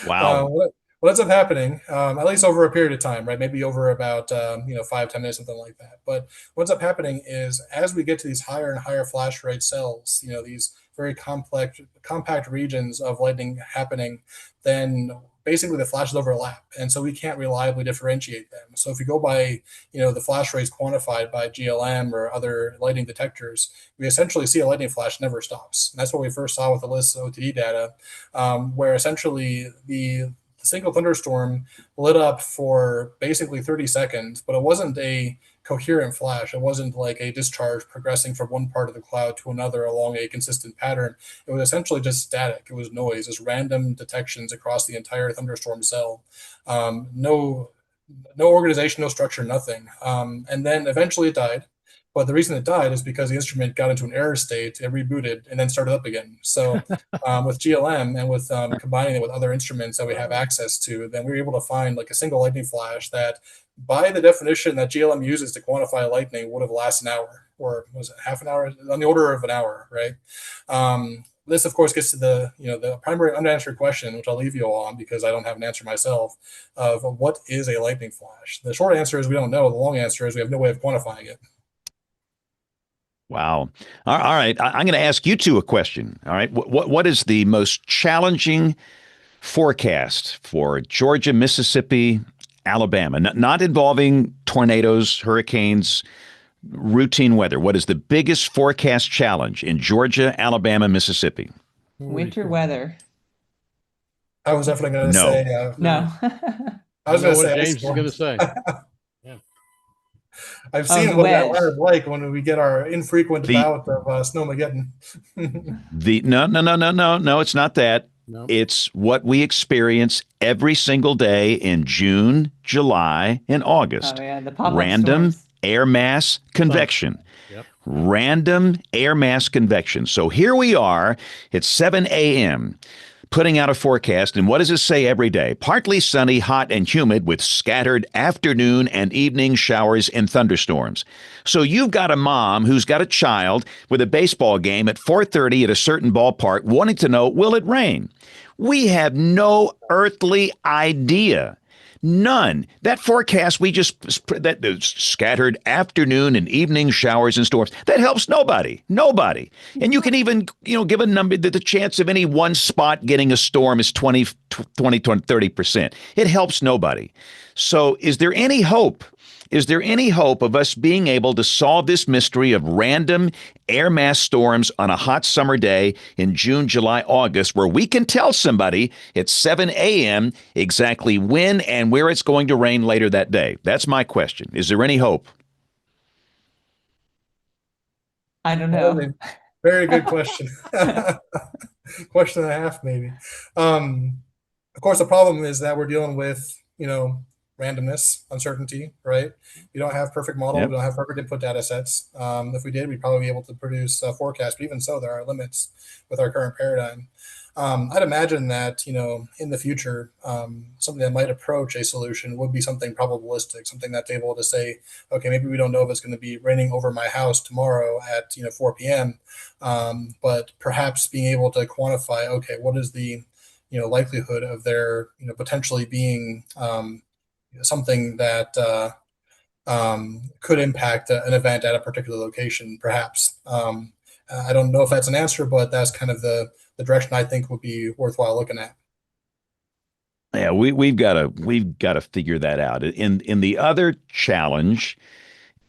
Wow. What ends up happening, at least over a period of time, right? Maybe over about 5-10 minutes, something like that. But what ends up happening is as we get to these higher and higher flash rate cells, these very compact regions of lightning happening, then basically the flashes overlap, and so we can't reliably differentiate them. So if you go by the flash rates quantified by GLM or other lightning detectors, we essentially see a lightning flash never stops. And that's what we first saw with the LIST OTD data, where essentially the single thunderstorm lit up for basically 30 seconds, but it wasn't a coherent flash. It wasn't like a discharge progressing from one part of the cloud to another along a consistent pattern. It was essentially just static. It was noise, just random detections across the entire thunderstorm cell. No organization, no structure, nothing. And then eventually it died. But the reason it died is because the instrument got into an error state, it rebooted, and then started up again. So with GLM and with combining it with other instruments that we have access to, then we were able to find like a single lightning flash that, by the definition that GLM uses to quantify lightning, would have lasted an hour, or was it half an hour? On the order of an hour, right? This, of course, gets to the primary unanswered question, which I'll leave you all on because I don't have an answer myself, of what is a lightning flash? The short answer is we don't know. The long answer is we have no way of quantifying it. Wow. All right. I'm going to ask you two a question. All right. What is the most challenging forecast for Georgia, Mississippi, Alabama? Not involving tornadoes, hurricanes, routine weather. What is the biggest forecast challenge in Georgia, Alabama, Mississippi? Winter weather. I was definitely going to say no. I was going to say what James is going to say. I've seen what that weather is like when we get our infrequent bout of snowmageddon. No, it's not that. No. It's what we experience every single day in June, July, and August. Oh, yeah, the pop-up Random storms. air mass convection. Yep. Random air mass convection. So here we are at 7 a.m. putting out a forecast, and what does it say every day? Partly sunny, hot, and humid with scattered afternoon and evening showers and thunderstorms. So you've got a mom who's got a child with a baseball game at 4:30 at a certain ballpark wanting to know, will it rain? We have no earthly idea. None. That forecast that scattered afternoon and evening showers and storms, that helps nobody. And you can even, give a number that the chance of any one spot getting a storm is 20 to 30%. It helps nobody. So is there any hope Is there any hope of us being able to solve this mystery of random air mass storms on a hot summer day in June, July, August, where we can tell somebody at 7 a.m. exactly when and where it's going to rain later that day? That's my question. Is there any hope? I don't know. Very good question. Question and a half, maybe. Of course, the problem is that we're dealing with, randomness, uncertainty, right? We don't have perfect models. Yep. We don't have perfect input data sets. If we did, we'd probably be able to produce a forecast. But even so, there are limits with our current paradigm. I'd imagine that, in the future, something that might approach a solution would be something probabilistic, something that's able to say, okay, maybe we don't know if it's going to be raining over my house tomorrow at 4 p.m., but perhaps being able to quantify, okay, what is the likelihood of there potentially being something that could impact an event at a particular location, perhaps. I don't know if that's an answer, but that's kind of the direction I think would be worthwhile looking at. Yeah, we've got to figure that out. In the other challenge,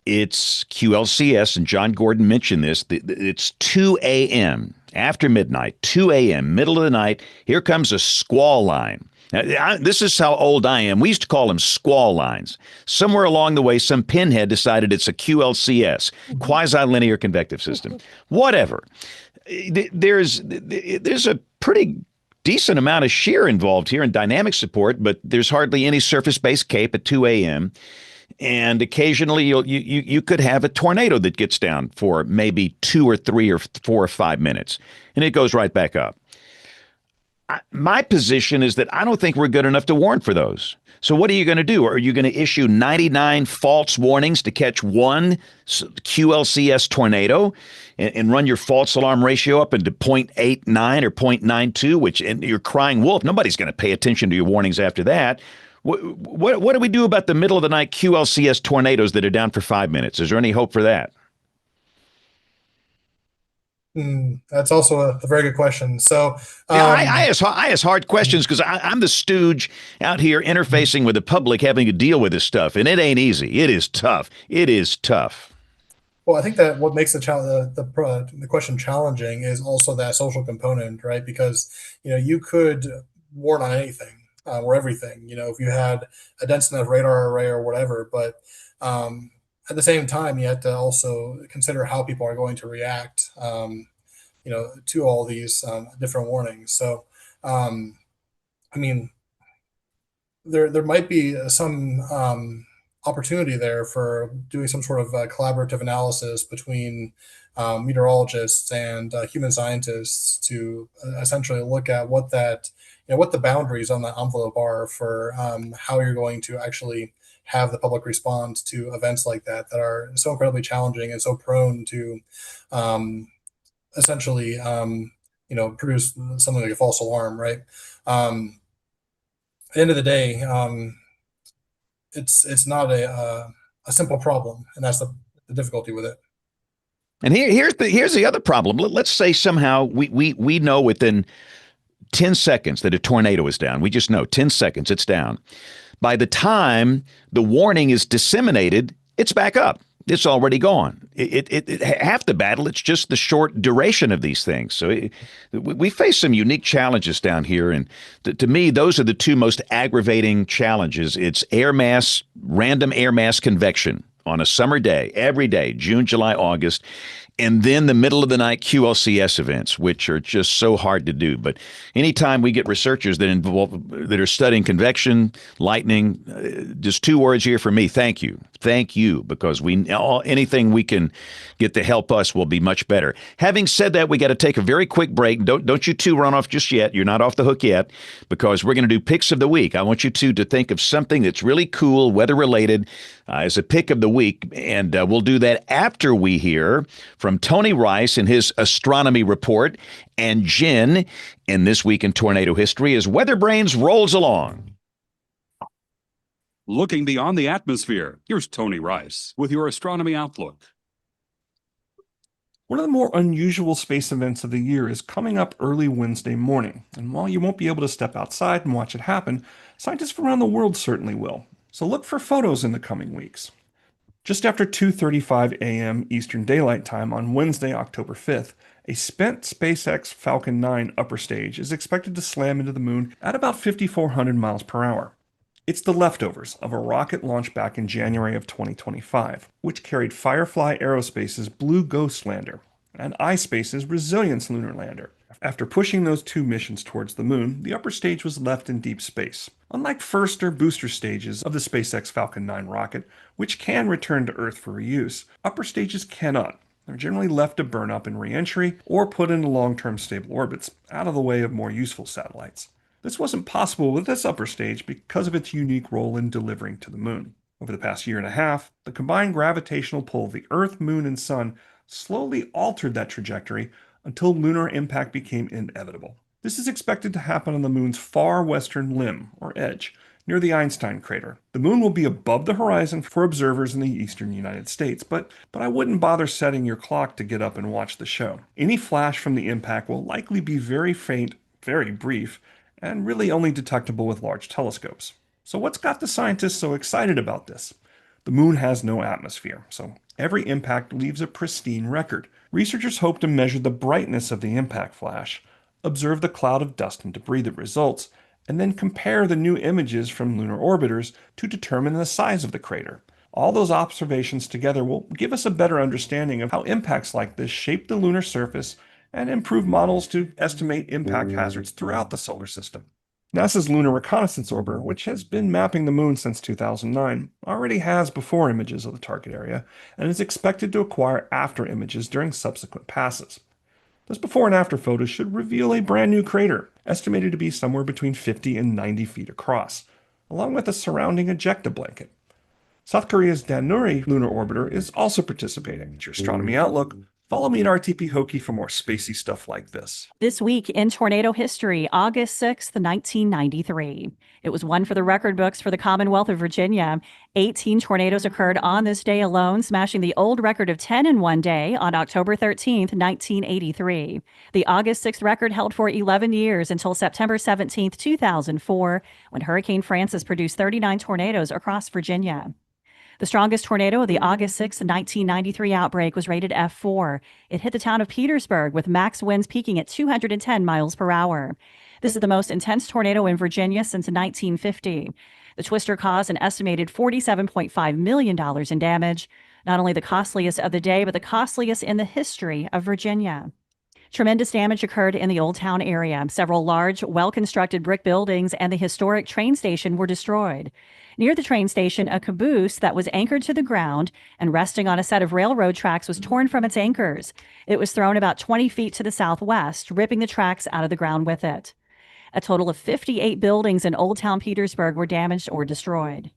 it's QLCS, and John Gordon mentioned this. It's 2 a.m. after midnight, 2 a.m., middle of the night. Here comes a squall line. Now, this is how old I am. We used to call them squall lines. Somewhere along the way, some pinhead decided it's a QLCS, quasi-linear convective system. Whatever. There's a pretty decent amount of shear involved here in dynamic support, but there's hardly any surface-based CAPE at 2 a.m. And occasionally you could have a tornado that gets down for maybe 2 or 3 or 4 or 5 minutes, and it goes right back up. My position is that I don't think we're good enough to warn for those. So what are you going to do? Are you going to issue 99 false warnings to catch one QLCS tornado and run your false alarm ratio up into 0.89 or 0.92, and you're crying wolf? Nobody's going to pay attention to your warnings after that. What do we do about the middle of the night QLCS tornadoes that are down for 5 minutes? Is there any hope for that? That's also a very good question. So I ask hard questions because I'm the stooge out here interfacing with the public, having to deal with this stuff, and it ain't easy. It is tough. It is tough. Well, I think that what makes the question challenging is also that social component, right? Because you could warn on anything or everything. If you had a dense enough radar array or whatever, but at the same time, you have to also consider how people are going to react, to all these different warnings. So, there might be some opportunity there for doing some sort of collaborative analysis between meteorologists and human scientists to essentially look at what what the boundaries on that envelope are for how you're going to actually have the public respond to events like that are so incredibly challenging and so prone to essentially produce something like a false alarm, right? At the end of the day, it's not a simple problem, and that's the difficulty with it. And here's the other problem. Let's say somehow we know within 10 seconds that a tornado is down. We just know 10 seconds it's down. By the time the warning is disseminated, it's back up. It's already gone. Half the battle, it's just the short duration of these things. So we face some unique challenges down here. And to me, those are the two most aggravating challenges. It's random air mass convection on a summer day, every day, June, July, August, and then the middle of the night QLCS events, which are just so hard to do. But anytime we get researchers that are studying convection, lightning, just 2 words here for me: thank you. Thank you, because anything we can get to help us will be much better. Having said that, we got to take a very quick break. Don't you two run off just yet. You're not off the hook yet, because we're going to do picks of the week. I want you two to think of something that's really cool, weather related, as a pick of the week, and we'll do that after we hear from Tony Rice in his astronomy report and Jen in This Week in Tornado History as WeatherBrains rolls along. Looking beyond the atmosphere, here's Tony Rice with your astronomy outlook. One of the more unusual space events of the year is coming up early Wednesday morning. And while you won't be able to step outside and watch it happen, scientists from around the world certainly will. So look for photos in the coming weeks. Just after 2:35 a.m. Eastern Daylight Time on Wednesday, October 5th, a spent SpaceX Falcon 9 upper stage is expected to slam into the moon at about 5,400 miles per hour. It's the leftovers of a rocket launched back in January of 2025, which carried Firefly Aerospace's Blue Ghost lander and iSpace's Resilience lunar lander. After pushing those two missions towards the moon, the upper stage was left in deep space. Unlike first or booster stages of the SpaceX Falcon 9 rocket, which can return to Earth for reuse, upper stages cannot. They're generally left to burn up in re-entry or put into long-term stable orbits, out of the way of more useful satellites. This wasn't possible with this upper stage because of its unique role in delivering to the moon. Over the past year and a half, the combined gravitational pull of the Earth, Moon, and Sun slowly altered that trajectory until lunar impact became inevitable. This is expected to happen on the moon's far western limb, or edge, near the Einstein crater. The moon will be above the horizon for observers in the eastern United States, but I wouldn't bother setting your clock to get up and watch the show. Any flash from the impact will likely be very faint, very brief, and really only detectable with large telescopes. So what's got the scientists so excited about this? The moon has no atmosphere, so every impact leaves a pristine record. Researchers hope to measure the brightness of the impact flash, observe the cloud of dust and debris that results, and then compare the new images from lunar orbiters to determine the size of the crater. All those observations together will give us a better understanding of how impacts like this shape the lunar surface and improve models to estimate impact hazards throughout the solar system. NASA's Lunar Reconnaissance Orbiter, which has been mapping the moon since 2009, already has before images of the target area and is expected to acquire after images during subsequent passes. Those before and after photos should reveal a brand new crater, estimated to be somewhere between 50 and 90 feet across, along with a surrounding ejecta blanket. South Korea's Danuri lunar orbiter is also participating. It's your Astronomy Outlook. Follow me at RTP Hokie for more spacey stuff like this. This week in tornado history, August 6th, 1993. It was one for the record books for the Commonwealth of Virginia. 18 tornadoes occurred on this day alone, smashing the old record of 10 in one day on October 13th, 1983. The August 6th record held for 11 years until September 17th, 2004, when Hurricane Francis produced 39 tornadoes across Virginia. The strongest tornado of the August 6, 1993 outbreak was rated F4. It hit the town of Petersburg with max winds peaking at 210 miles per hour. This is the most intense tornado in Virginia since 1950. The twister caused an estimated $47.5 million in damage, not only the costliest of the day, but the costliest in the history of Virginia. Tremendous damage occurred in the Old Town area. Several large, well-constructed brick buildings and the historic train station were destroyed. Near the train station, a caboose that was anchored to the ground and resting on a set of railroad tracks was torn from its anchors. It was thrown about 20 feet to the southwest, ripping the tracks out of the ground with it. A total of 58 buildings in Old Town Petersburg were damaged or destroyed.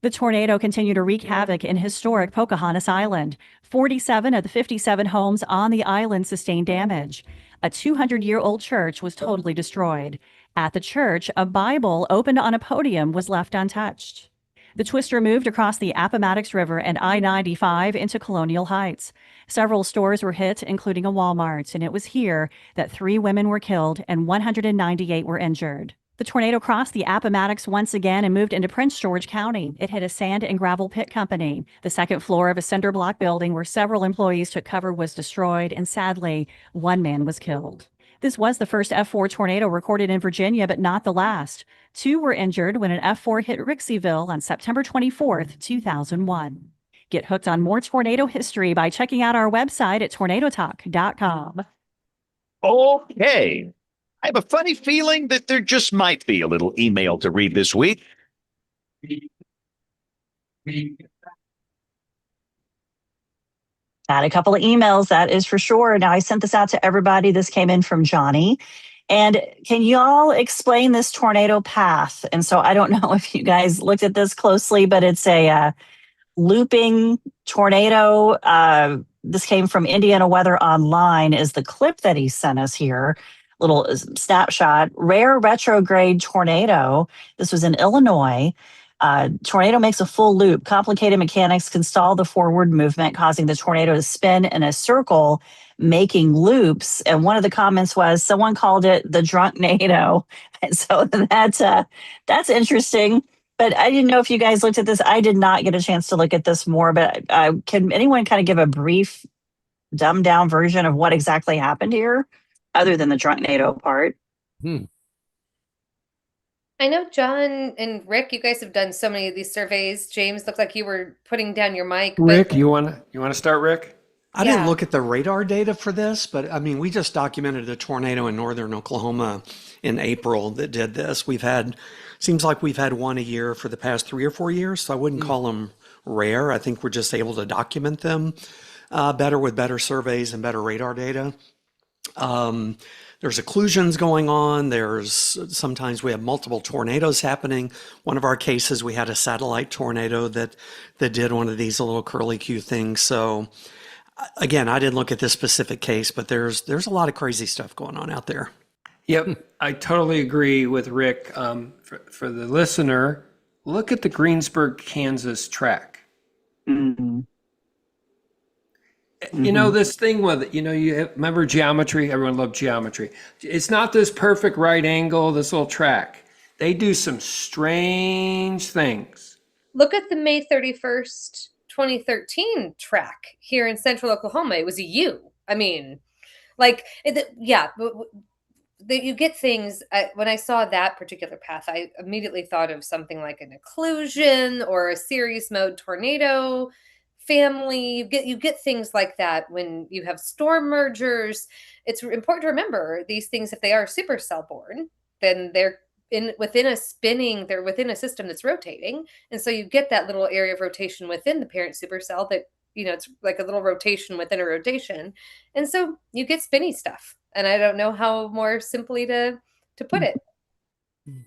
The tornado continued to wreak havoc in historic Pocahontas Island. 47 of the 57 homes on the island sustained damage. A 200-year-old church was totally destroyed. At the church, a Bible opened on a podium was left untouched. The twister moved across the Appomattox River and I-95 into Colonial Heights. Several stores were hit, including a Walmart, and it was here that 3 women were killed and 198 were injured. The tornado crossed the Appomattox once again and moved into Prince George County. It hit a sand and gravel pit company. The second floor of a cinder block building where several employees took cover was destroyed, and sadly, 1 man was killed. This was the first F4 tornado recorded in Virginia, but not the last. 2 were injured when an F4 hit Rixieville on September 24th, 2001. Get hooked on more tornado history by checking out our website at tornadotalk.com. Okay. I have a funny feeling that there just might be a little email to read this week. Got a couple of emails, that is for sure. Now, I sent this out to everybody. This came in from Johnny. And can you all explain this tornado path? And so I don't know if you guys looked at this closely, but it's a looping tornado. This came from Indiana Weather Online, is the clip that he sent us here. Little snapshot. Rare retrograde tornado. This was in Illinois. Tornado makes a full loop. Complicated mechanics can stall the forward movement, causing the tornado to spin in a circle, making loops. And one of the comments was someone called it the drunknado. And so that's interesting. But I didn't know if you guys looked at this. I did not get a chance to look at this more, but can anyone kind of give a brief, dumbed down version of what exactly happened here, other than the tornado part? I know John and Rick, you guys have done so many of these surveys. James, looked like you were putting down your mic. Rick, you want to start, Rick? I didn't look at the radar data for this, but I mean, we just documented a tornado in northern Oklahoma in April that did this. Seems like we've had one a year for the past 3 or 4 years, so I wouldn't call them rare. I think we're just able to document them better with better surveys and better radar data. There's occlusions going on. Sometimes we have multiple tornadoes happening. One of our cases, we had a satellite tornado that did one of these little curlicue things. So again, I didn't look at this specific case, but there's a lot of crazy stuff going on out there. Yep, I totally agree with Rick. For the listener, look at the Greensburg, Kansas track. Mm-hmm. You know, this thing with, remember geometry? Everyone loved geometry. It's not this perfect right angle, this little track. They do some strange things. Look at the May 31st, 2013 track here in central Oklahoma. It was a U. I mean, you get things. When I saw that particular path, I immediately thought of something like an occlusion or a series mode tornado family. You get things like that when you have storm mergers. It's important to remember these things. If they are supercell born, then they're within a system that's rotating, and so you get that little area of rotation within the parent supercell that it's like a little rotation within a rotation, and so you get spinny stuff. And I don't know how more simply to put it.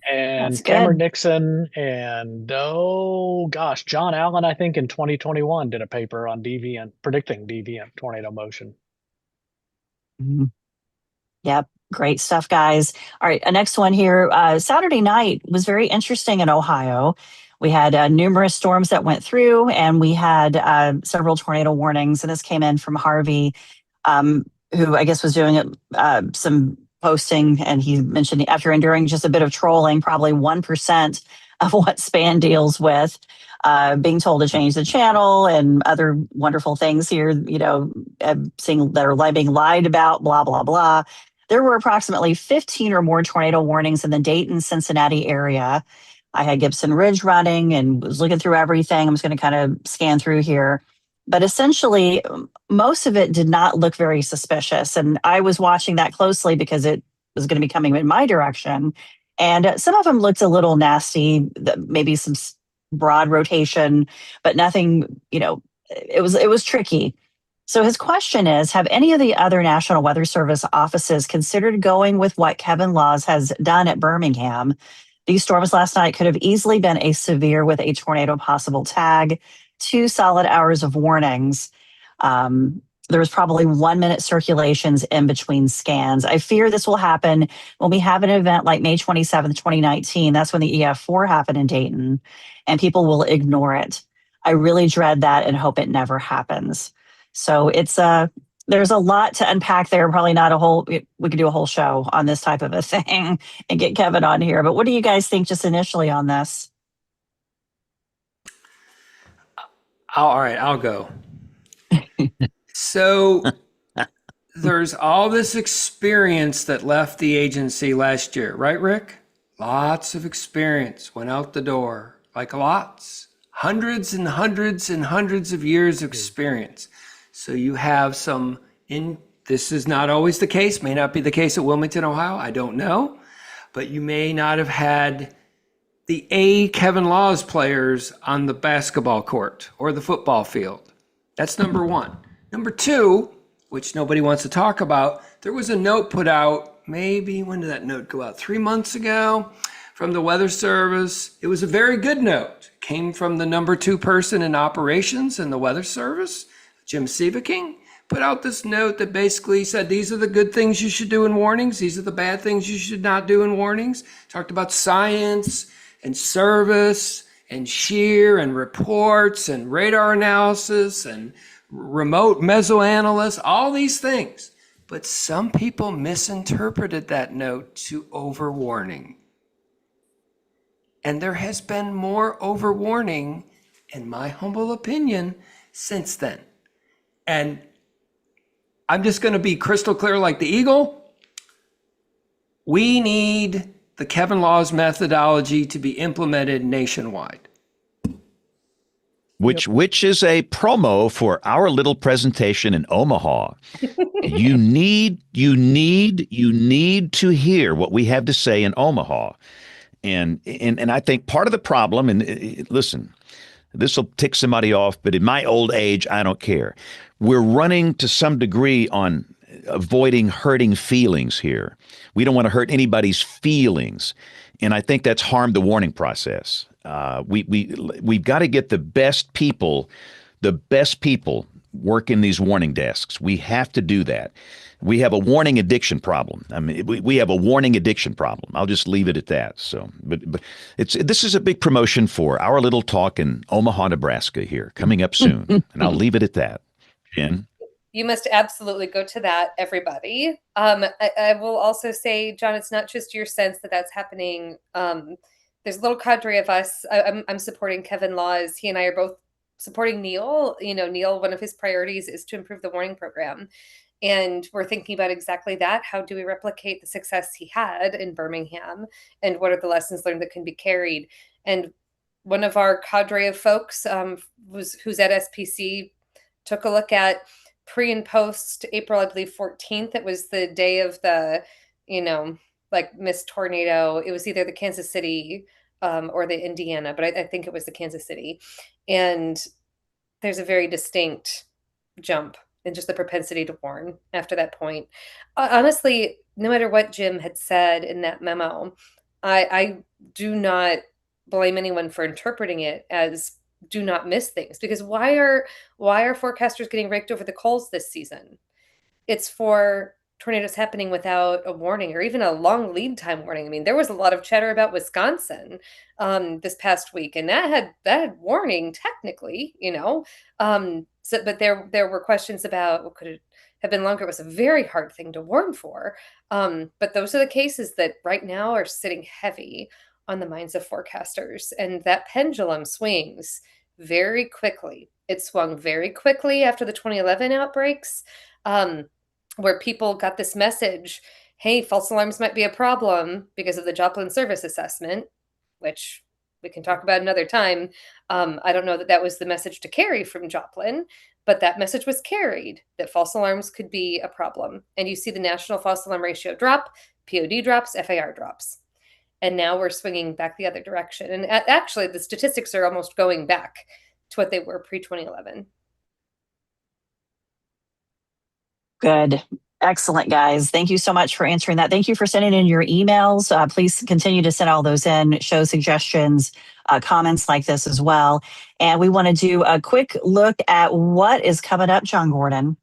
And Cameron Nixon and John Allen, I think in 2021 did a paper on predicting deviant tornado motion. Mm-hmm. Yep. Great stuff, guys. All right. Next one here. Saturday night was very interesting in Ohio. We had numerous storms that went through, and we had several tornado warnings. And this came in from Harvey, who I guess was doing some posting, and he mentioned after enduring just a bit of trolling, probably 1% of what Span deals with, being told to change the channel and other wonderful things here, seeing that are being lied about, blah, blah, blah. There were approximately 15 or more tornado warnings in the Dayton, Cincinnati area. I had Gibson Ridge running and was looking through everything. I'm just going to kind of scan through here. But essentially, most of it did not look very suspicious. And I was watching that closely because it was going to be coming in my direction. And some of them looked a little nasty, maybe some broad rotation, but nothing, it was tricky. So his question is, have any of the other National Weather Service offices considered going with what Kevin Laws has done at Birmingham? These storms last night could have easily been a severe with a tornado possible tag, 2 solid hours of warnings. There was probably 1 minute circulations in between scans. I fear this will happen when we have an event like May 27th, 2019. That's when the EF4 happened in Dayton, and people will ignore it. I really dread that and hope it never happens. So there's a lot to unpack there. Probably not we could do a whole show on this type of a thing and get Kevin on here. But what do you guys think just initially on this? All right, I'll go. So there's all this experience that left the agency last year, right, Rick? Lots of experience went out the door, like lots, hundreds and hundreds and hundreds of years of experience. So you have this is not always the case, may not be the case at Wilmington, Ohio, I don't know, but you may not have had the Kevin Laws players on the basketball court or the football field. That's number one. Number two, which nobody wants to talk about, there was a note put out, when did that note go out? 3 months ago from the Weather Service. It was a very good note. It came from the number 2 person in operations in the Weather Service, Jim Sieveking, put out this note that basically said, these are the good things you should do in warnings. These are the bad things you should not do in warnings. Talked about science and service and shear and reports and radar analysis and remote mesoanalysis, all these things. But some people misinterpreted that note to overwarning. And there has been more overwarning, in my humble opinion, since then. And I'm just going to be crystal clear like the eagle. We need the Kevin Laws methodology to be implemented nationwide. Which is a promo for our little presentation in Omaha. You need to hear what we have to say in Omaha. And I think part of the problem, and listen, this will tick somebody off, but in my old age, I don't care. We're running to some degree on avoiding hurting feelings here. We don't want to hurt anybody's feelings. And I think that's harmed the warning process. We've got to get the best people working these warning desks. We have to do that. We have a warning addiction problem. I mean, we have a warning addiction problem. I'll just leave it at that. So, but this is a big promotion for our little talk in Omaha, Nebraska here coming up soon, and I'll leave it at that. Jen? You must absolutely go to that, everybody. I will also say, John, it's not just your sense that that's happening. There's a little cadre of us. I'm supporting Kevin Laws. He and I are both supporting Neil. Neil, one of his priorities is to improve the warning program. And we're thinking about exactly that. How do we replicate the success he had in Birmingham? And what are the lessons learned that can be carried? And one of our cadre of folks who's at SPC took a look at pre and post April, I believe 14th. It was the day of the, Miss Tornado. It was either the Kansas City or the Indiana, but I think it was the Kansas City. And there's a very distinct jump in just the propensity to warn after that point. Honestly, no matter what Jim had said in that memo, I do not blame anyone for interpreting it as do not miss things, because why are forecasters getting raked over the coals this season? It's for tornadoes happening without a warning or even a long lead time warning. I mean, there was a lot of chatter about Wisconsin this past week, and that had warning technically, but there were questions about, well, could it have been longer? It was a very hard thing to warn for. But those are the cases that right now are sitting heavy on the minds of forecasters, and that pendulum swings very quickly. It swung very quickly after the 2011 outbreaks, where people got this message, hey, false alarms might be a problem because of the Joplin service assessment, which we can talk about another time. I don't know that was the message to carry from Joplin, but that message was carried, that false alarms could be a problem. And you see the national false alarm ratio drop, POD drops, FAR drops. And now we're swinging back the other direction. And actually, the statistics are almost going back to what they were pre-2011. Good. Excellent, guys. Thank you so much for answering that. Thank you for sending in your emails. Please continue to send all those in, show suggestions, comments like this as well. And we want to do a quick look at what is coming up, John Gordon.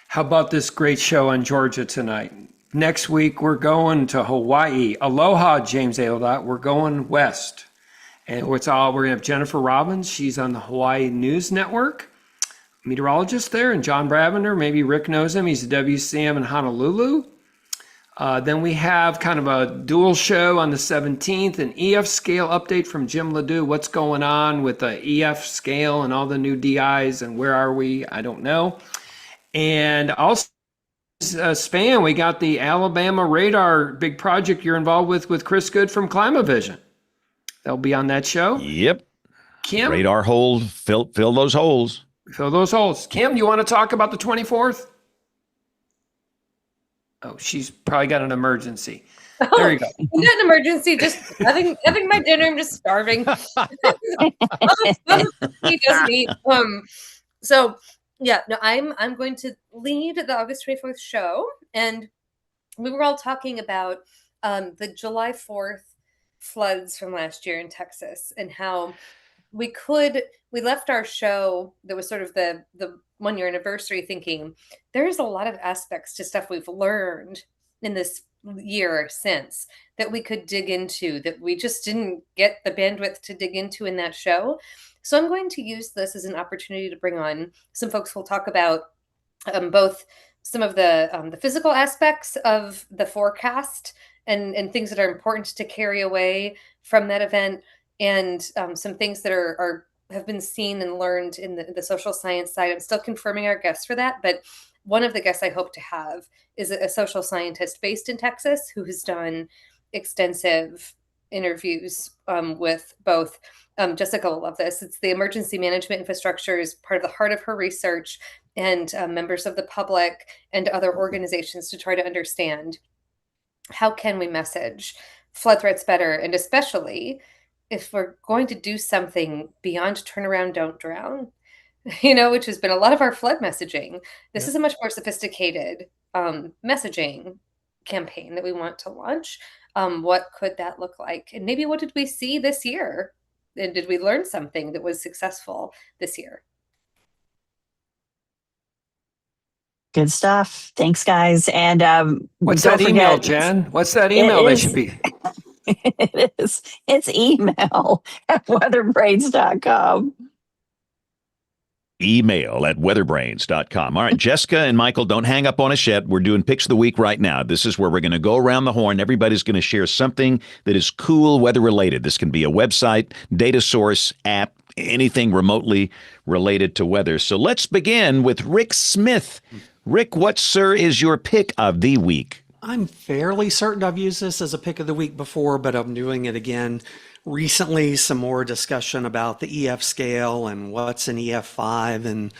How about this great show on Georgia tonight? Next week, we're going to Hawaii. Aloha, James Aildot. We're going west. And we're going to have Jennifer Robbins. She's on the Hawaii News Network. Meteorologist there, and John Bravender. Maybe Rick knows him. He's a WCM in Honolulu. Then we have kind of a dual show on the 17th, an EF scale update from Jim Ledoux. What's going on with the EF scale and all the new DIs, and where are we? I don't know. And also, Span, we got the Alabama radar big project you're involved with Chris Good from Climavision. They'll be on that show. Yep. Kim? Radar hole, fill those holes. Fill those holes. Kim, you want to talk about the 24th? Oh, she's probably got an emergency. There you go. Not an emergency, just having my dinner. I'm just starving. He doesn't eat. So yeah, no, I'm going to lead the August 24th show, and we were all talking about the July 4th floods from last year in Texas, and how we left our show that was sort of the 1 year anniversary thinking there's a lot of aspects to stuff we've learned in this year since that we could dig into that we just didn't get the bandwidth to dig into in that show. So I'm going to use this as an opportunity to bring on some folks who'll talk about both some of the physical aspects of the forecast and things that are important to carry away from that event, and some things that have been seen and learned in the social science side. I'm still confirming our guests for that, but one of the guests I hope to have is a social scientist based in Texas who has done extensive interviews with both. Jessica will love this. It's the emergency management infrastructure is part of the heart of her research, and members of the public and other organizations to try to understand how can we message flood threats better, and especially if we're going to do something beyond turn around, don't drown, which has been a lot of our flood messaging. This is a much more sophisticated messaging campaign that we want to launch. What could that look like? And maybe what did we see this year? And did we learn something that was successful this year? Good stuff. Thanks, guys. And what's that email, Jen? What's that email they should be? It is. It's email at weatherbrains.com. Email at weatherbrains.com. All right, Jessica and Michael, don't hang up on us yet. We're doing Picks of the Week right now. This is where we're going to go around the horn. Everybody's going to share something that is cool weather-related. This can be a website, data source, app, anything remotely related to weather. So let's begin with Rick Smith. Rick, what, sir, is your pick of the week? I'm fairly certain I've used this as a pick of the week before, but I'm doing it again. Recently, some more discussion about the EF scale and what's an EF5 and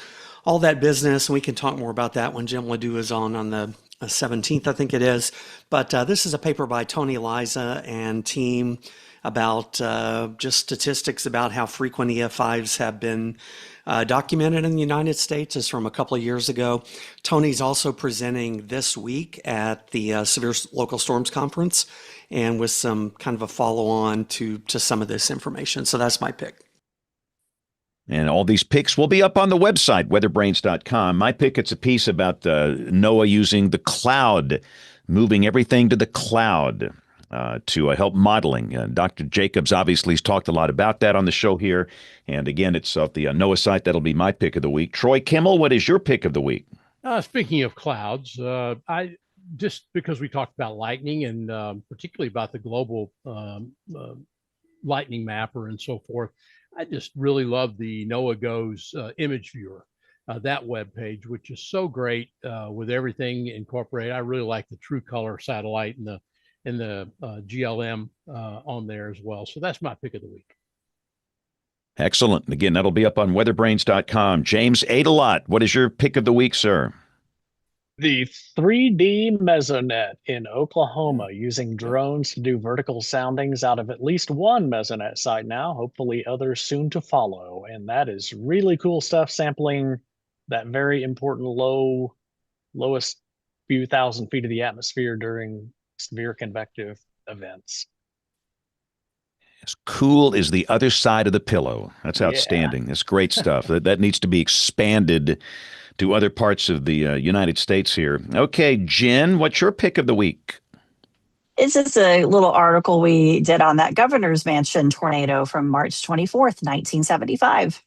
all that business. And we can talk more about that when Jim Ledoux is on the 17th, I think it is. But this is a paper by Tony Eliza and team about just statistics about how frequent EF5s have been documented in the United States. Is from a couple of years ago. Tony's also presenting this week at the Severe Local Storms Conference, and with some kind of a follow-on to some of this information. So that's my pick. And all these picks will be up on the website, weatherbrains.com. My pick, it's a piece about NOAA using the cloud, moving everything to the cloud to help modeling. Dr. Jacobs obviously has talked a lot about that on the show here. And again, it's off the NOAA site. That'll be my pick of the week. Troy Kimmel, what is your pick of the week? Speaking of clouds, just because we talked about lightning and particularly about the global lightning mapper and so forth, I just really love the NOAA Goes image viewer, that web page, which is so great with everything incorporated. I really like the True Color satellite and the GLM on there as well. So that's my pick of the week. Excellent. Again, that'll be up on weatherbrains.com. James Adelot, what is your pick of the week, sir? The 3D Mesonet in Oklahoma, using drones to do vertical soundings out of at least one Mesonet site now, hopefully others soon to follow. And that is really cool stuff, sampling that very important lowest few thousand feet of the atmosphere during severe convective events. As cool as the other side of the pillow. That's outstanding. That's great stuff. That needs to be expanded to other parts of the United States here. Okay, Jen, what's your pick of the week? This is a little article we did on that governor's mansion tornado from March 24th, 1975.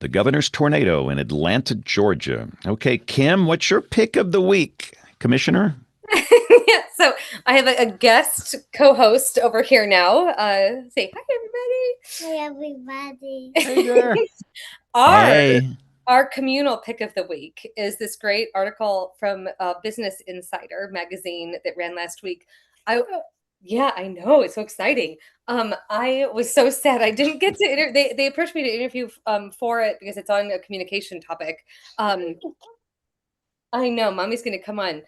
The governor's tornado in Atlanta, Georgia. Okay, Kim, what's your pick of the week? Commissioner? Yeah, so I have a guest co-host over here now. Say hi, everybody. Hi, everybody. Hey there. Hey. Our communal pick of the week is this great article from Business Insider magazine that ran last week. Yeah, I know. It's so exciting. I was so sad I didn't get to they approached me to interview for it because it's on a communication topic. I know, Mommy's going to come on.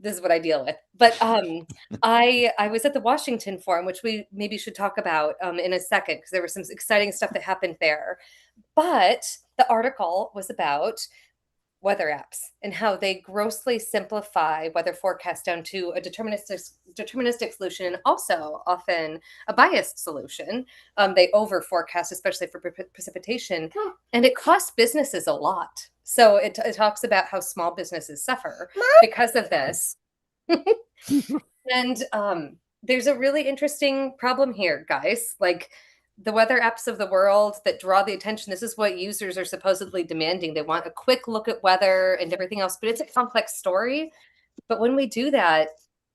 This is what I deal with. But I was at the Washington Forum, which we maybe should talk about in a second, because there was some exciting stuff that happened there. But the article was about weather apps and how they grossly simplify weather forecast down to a deterministic solution, and also often a biased solution. They over forecast, especially for precipitation, and it costs businesses a lot. So it talks about how small businesses suffer because of this. And there's a really interesting problem here, guys. Like, the weather apps of the world that draw the attention. This is what users are supposedly demanding. They want a quick look at weather and everything else, but it's a complex story. But when we do that,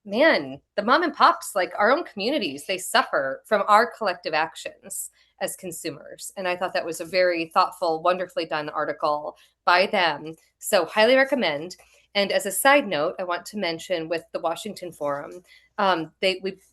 man, the mom and pops, like our own communities, they suffer from our collective actions as consumers. And I thought that was a very thoughtful, wonderfully done article by them. So highly recommend. And as a side note, I want to mention with the Washington Forum,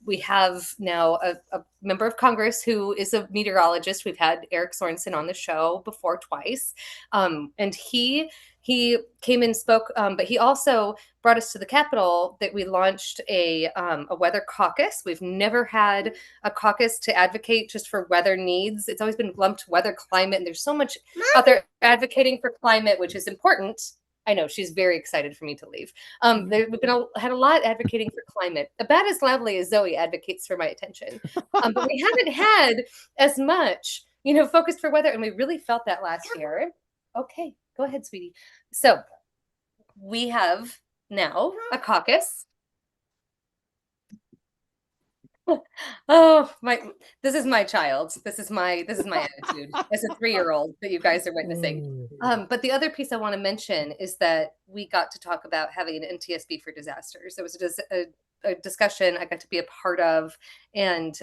we have now a member of Congress who is a meteorologist. We've had Eric Sorensen on the show before twice, and he came and spoke. But he also brought us to the Capitol that we launched a weather caucus. We've never had a caucus to advocate just for weather needs. It's always been lumped weather, climate, and there's so much out there advocating for climate, which is important. I know she's very excited for me to leave. We've had a lot advocating for climate, about as loudly as Zoe advocates for my attention. But we haven't had as much, focused for weather, and we really felt that last year. Okay, go ahead, sweetie. So we have now a caucus. Oh, this is my child. This is my attitude as a 3-year-old that you guys are witnessing. But the other piece I want to mention is that we got to talk about having an NTSB for disasters. There was a discussion I got to be a part of, and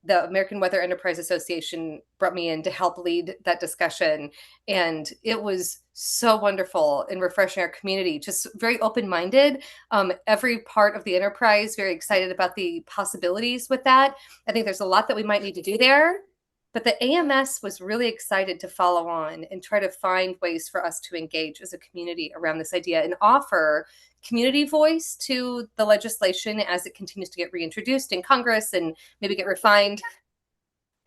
the American Weather Enterprise Association brought me in to help lead that discussion. And it was so wonderful and refreshing our community, just very open-minded. Every part of the enterprise, very excited about the possibilities with that. I think there's a lot that we might need to do there, but the AMS was really excited to follow on and try to find ways for us to engage as a community around this idea and offer community voice to the legislation as it continues to get reintroduced in Congress and maybe get refined.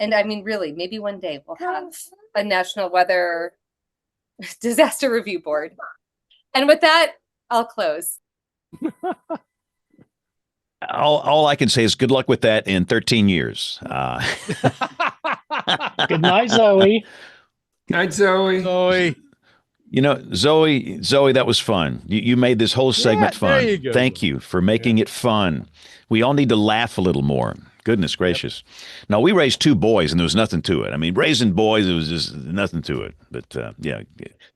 And I mean, really, maybe one day we'll have a National Weather Disaster Review Board. And with that, I'll close. All I can say is good luck with that in 13 years. Good night, Zoe. Night, Zoe. Zoe. Zoe, that was fun. You made this whole segment fun. There you go. Thank you for making it fun. We all need to laugh a little more. Goodness gracious. Now, we raised 2 boys, and there was nothing to it. I mean, raising boys, it was just nothing to it. But, yeah,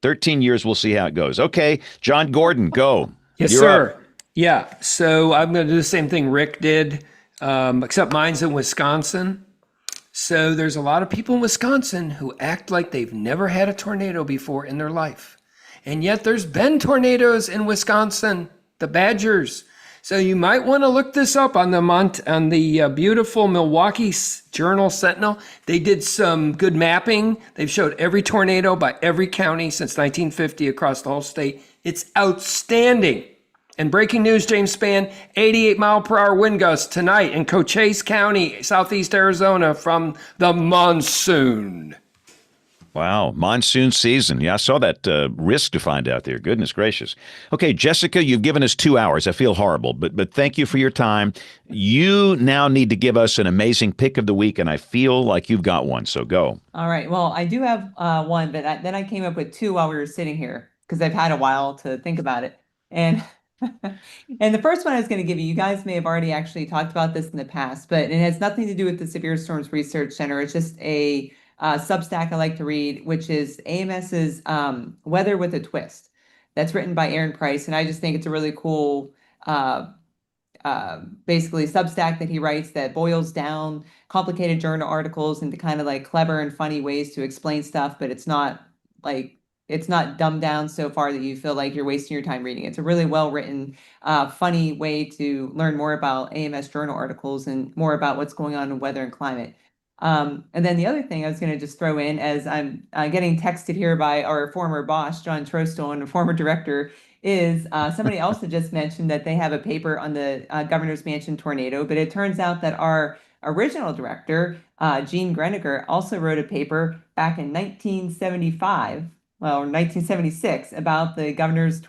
13 years, we'll see how it goes. Okay, John Gordon, go. Yes, You're sir. up. Yeah, so I'm going to do the same thing Rick did, except mine's in Wisconsin. So there's a lot of people in Wisconsin who act like they've never had a tornado before in their life. And yet there's been tornadoes in Wisconsin, the Badgers. So you might want to look this up on the beautiful Milwaukee Journal Sentinel. They did some good mapping. They've showed every tornado by every county since 1950 across the whole state. It's outstanding. And breaking news, James Spann, 88-mile-per-hour wind gusts tonight in Cochise County, southeast Arizona from the monsoon. Wow, monsoon season. Yeah, I saw that risk defined out there. Goodness gracious. Okay, Jessica, you've given us 2 hours. I feel horrible, but thank you for your time. You now need to give us an amazing pick of the week, and I feel like you've got one, so go. All right. Well, I do have one, but then I came up with 2 while we were sitting here because I've had a while to think about it. And and the first one I was going to give you guys may have already actually talked about this in the past, but it has nothing to do with the Severe Storms Research Center. It's just a Substack I like to read, which is AMS's Weather with a Twist. That's written by Aaron Price, and I just think it's a really cool basically Substack that he writes that boils down complicated journal articles into kind of like clever and funny ways to explain stuff, but it's not dumbed down so far that you feel like you're wasting your time reading. It's a really well-written, funny way to learn more about AMS journal articles and more about what's going on in weather and climate. And then the other thing I was going to just throw in, as I'm getting texted here by our former boss, John Trostel, and a former director, is somebody else had just mentioned that they have a paper on the Governor's Mansion tornado, but it turns out that our original director, Gene Greniger, also wrote a paper back in 1975, or 1976, about the Governor's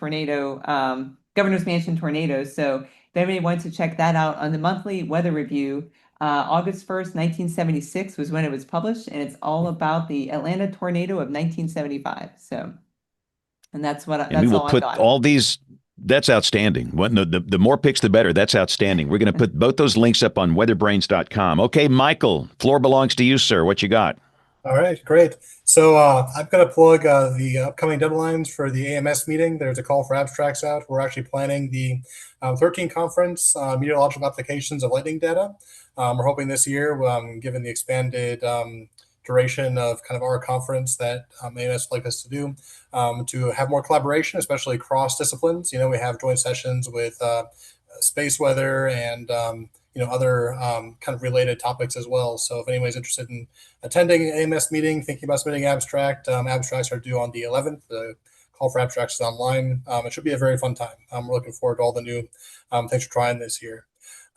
Mansion tornadoes. So if anybody wants to check that out on the monthly weather review, August 1st, 1976 was when it was published, and it's all about the Atlanta tornado of 1975. So, and that's what And we will all put I got. all these That's outstanding. The more picks, the better. That's outstanding. We're going to put both those links up on weatherbrains.com. Okay, Michael, floor belongs to you, sir. What you got? All right, great. So I'm going to plug the upcoming deadlines for the AMS meeting. There's a call for abstracts out. We're actually planning the 13th conference, meteorological applications of lightning data. We're hoping this year, given the expanded duration of kind of our conference that AMS would like us to do, to have more collaboration, especially cross disciplines. You know, we have joint sessions with space weather and other kind of related topics as well. So if anybody's interested in attending an AMS meeting, thinking about submitting abstract, abstracts are due on the 11th. The call for abstracts is online. It should be a very fun time. We're looking forward to all the new things we're trying this year.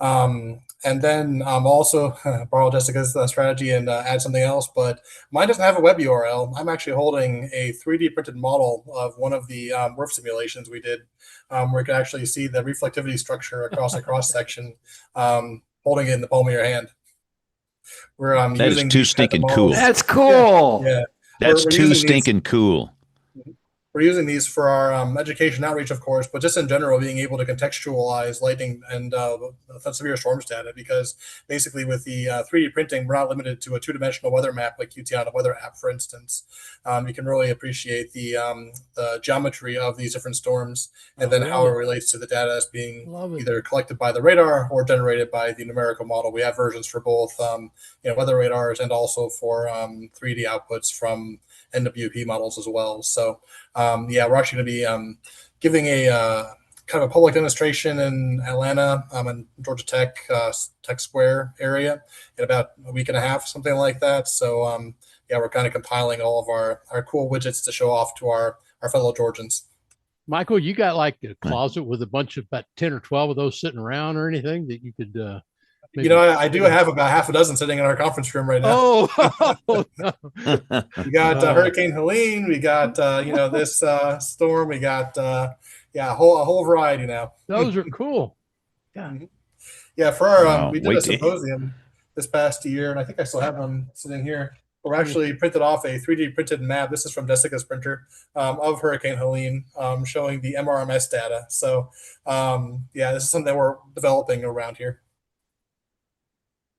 And then also borrow Jessica's strategy and add something else, but mine doesn't have a web URL. I'm actually holding a 3D printed model of one of the roof simulations we did, where you can actually see the reflectivity structure across a cross section, holding it in the palm of your hand. We're that using is too stinking cool. That's cool. Yeah. That's too stinking cool. We're using these for our education outreach, of course, but just in general, being able to contextualize lightning and severe storms data, because basically with the 3D printing, we're not limited to a two-dimensional weather map like you see on a weather app, for instance. You can really appreciate the geometry of these different storms and then how it relates to the data that's being either collected by the radar or generated by the numerical model. We have versions for both weather radars and also for 3D outputs from NWP models as well. So we're actually going to be giving a kind of a public demonstration in Atlanta and Georgia Tech Square area in about a week and a half, something like that. So we're kind of compiling all of our cool widgets to show off to our fellow Georgians. Michael, you got like a closet with a bunch of about 10 or 12 of those sitting around or anything that you could I do have about half a dozen sitting in our conference room right now. Oh, no. We got Hurricane Helene. We got this storm. We got a whole variety now. Those are cool. Yeah. Yeah. For our we did a symposium this past year, and I think I still have them sitting here. We're actually printed off a 3D printed map. This is from Jessica's printer of Hurricane Helene, showing the MRMS data. So this is something we're developing around here.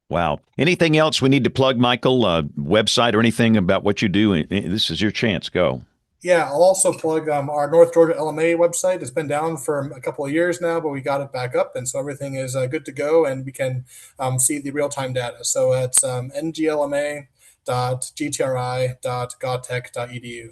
Wow. Anything else we need to plug, Michael? Website or anything about what you do? This is your chance. Go. Yeah, I'll also plug our North Georgia LMA website. It's been down for a couple of years now, but we got it back up, and so everything is good to go, and we can see the real-time data. So it's nglma.gtri.godtech.edu.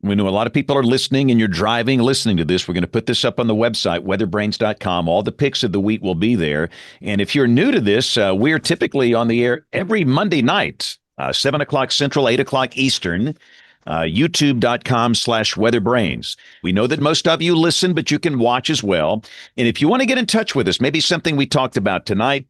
We know a lot of people are listening and you're driving, listening to this. We're going to put this up on the website, weatherbrains.com. All the picks of the week will be there. And if you're new to this, we're typically on the air every Monday night, 7 o'clock Central, 8 o'clock Eastern, youtube.com/weatherbrains. We know that most of you listen, but you can watch as well. And if you want to get in touch with us, maybe something we talked about tonight,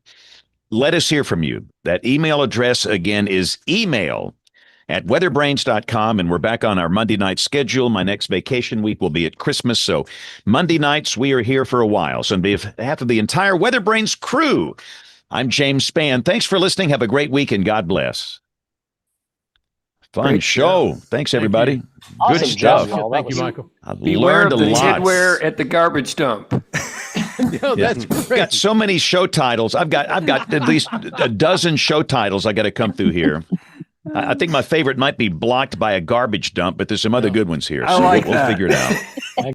let us hear from you. That email address, again, is email@weatherbrains.com, and we're back on our Monday night schedule. My next vacation week will be at Christmas, so Monday nights we are here for a while. So on behalf of the entire WeatherBrains crew, I'm James Spann. Thanks for listening. Have a great week, and God bless. Fun show. Thanks, everybody. You. Awesome Good stuff. job, Thank you, Michael. I Beware learned of a the lot. tidware at the garbage dump. No, that's I've great. got so many show titles. I've got at least a dozen show titles I got to come through here. I think my favorite might be Blocked by a Garbage Dump, but there's some other good ones here, so I like we'll figure it out.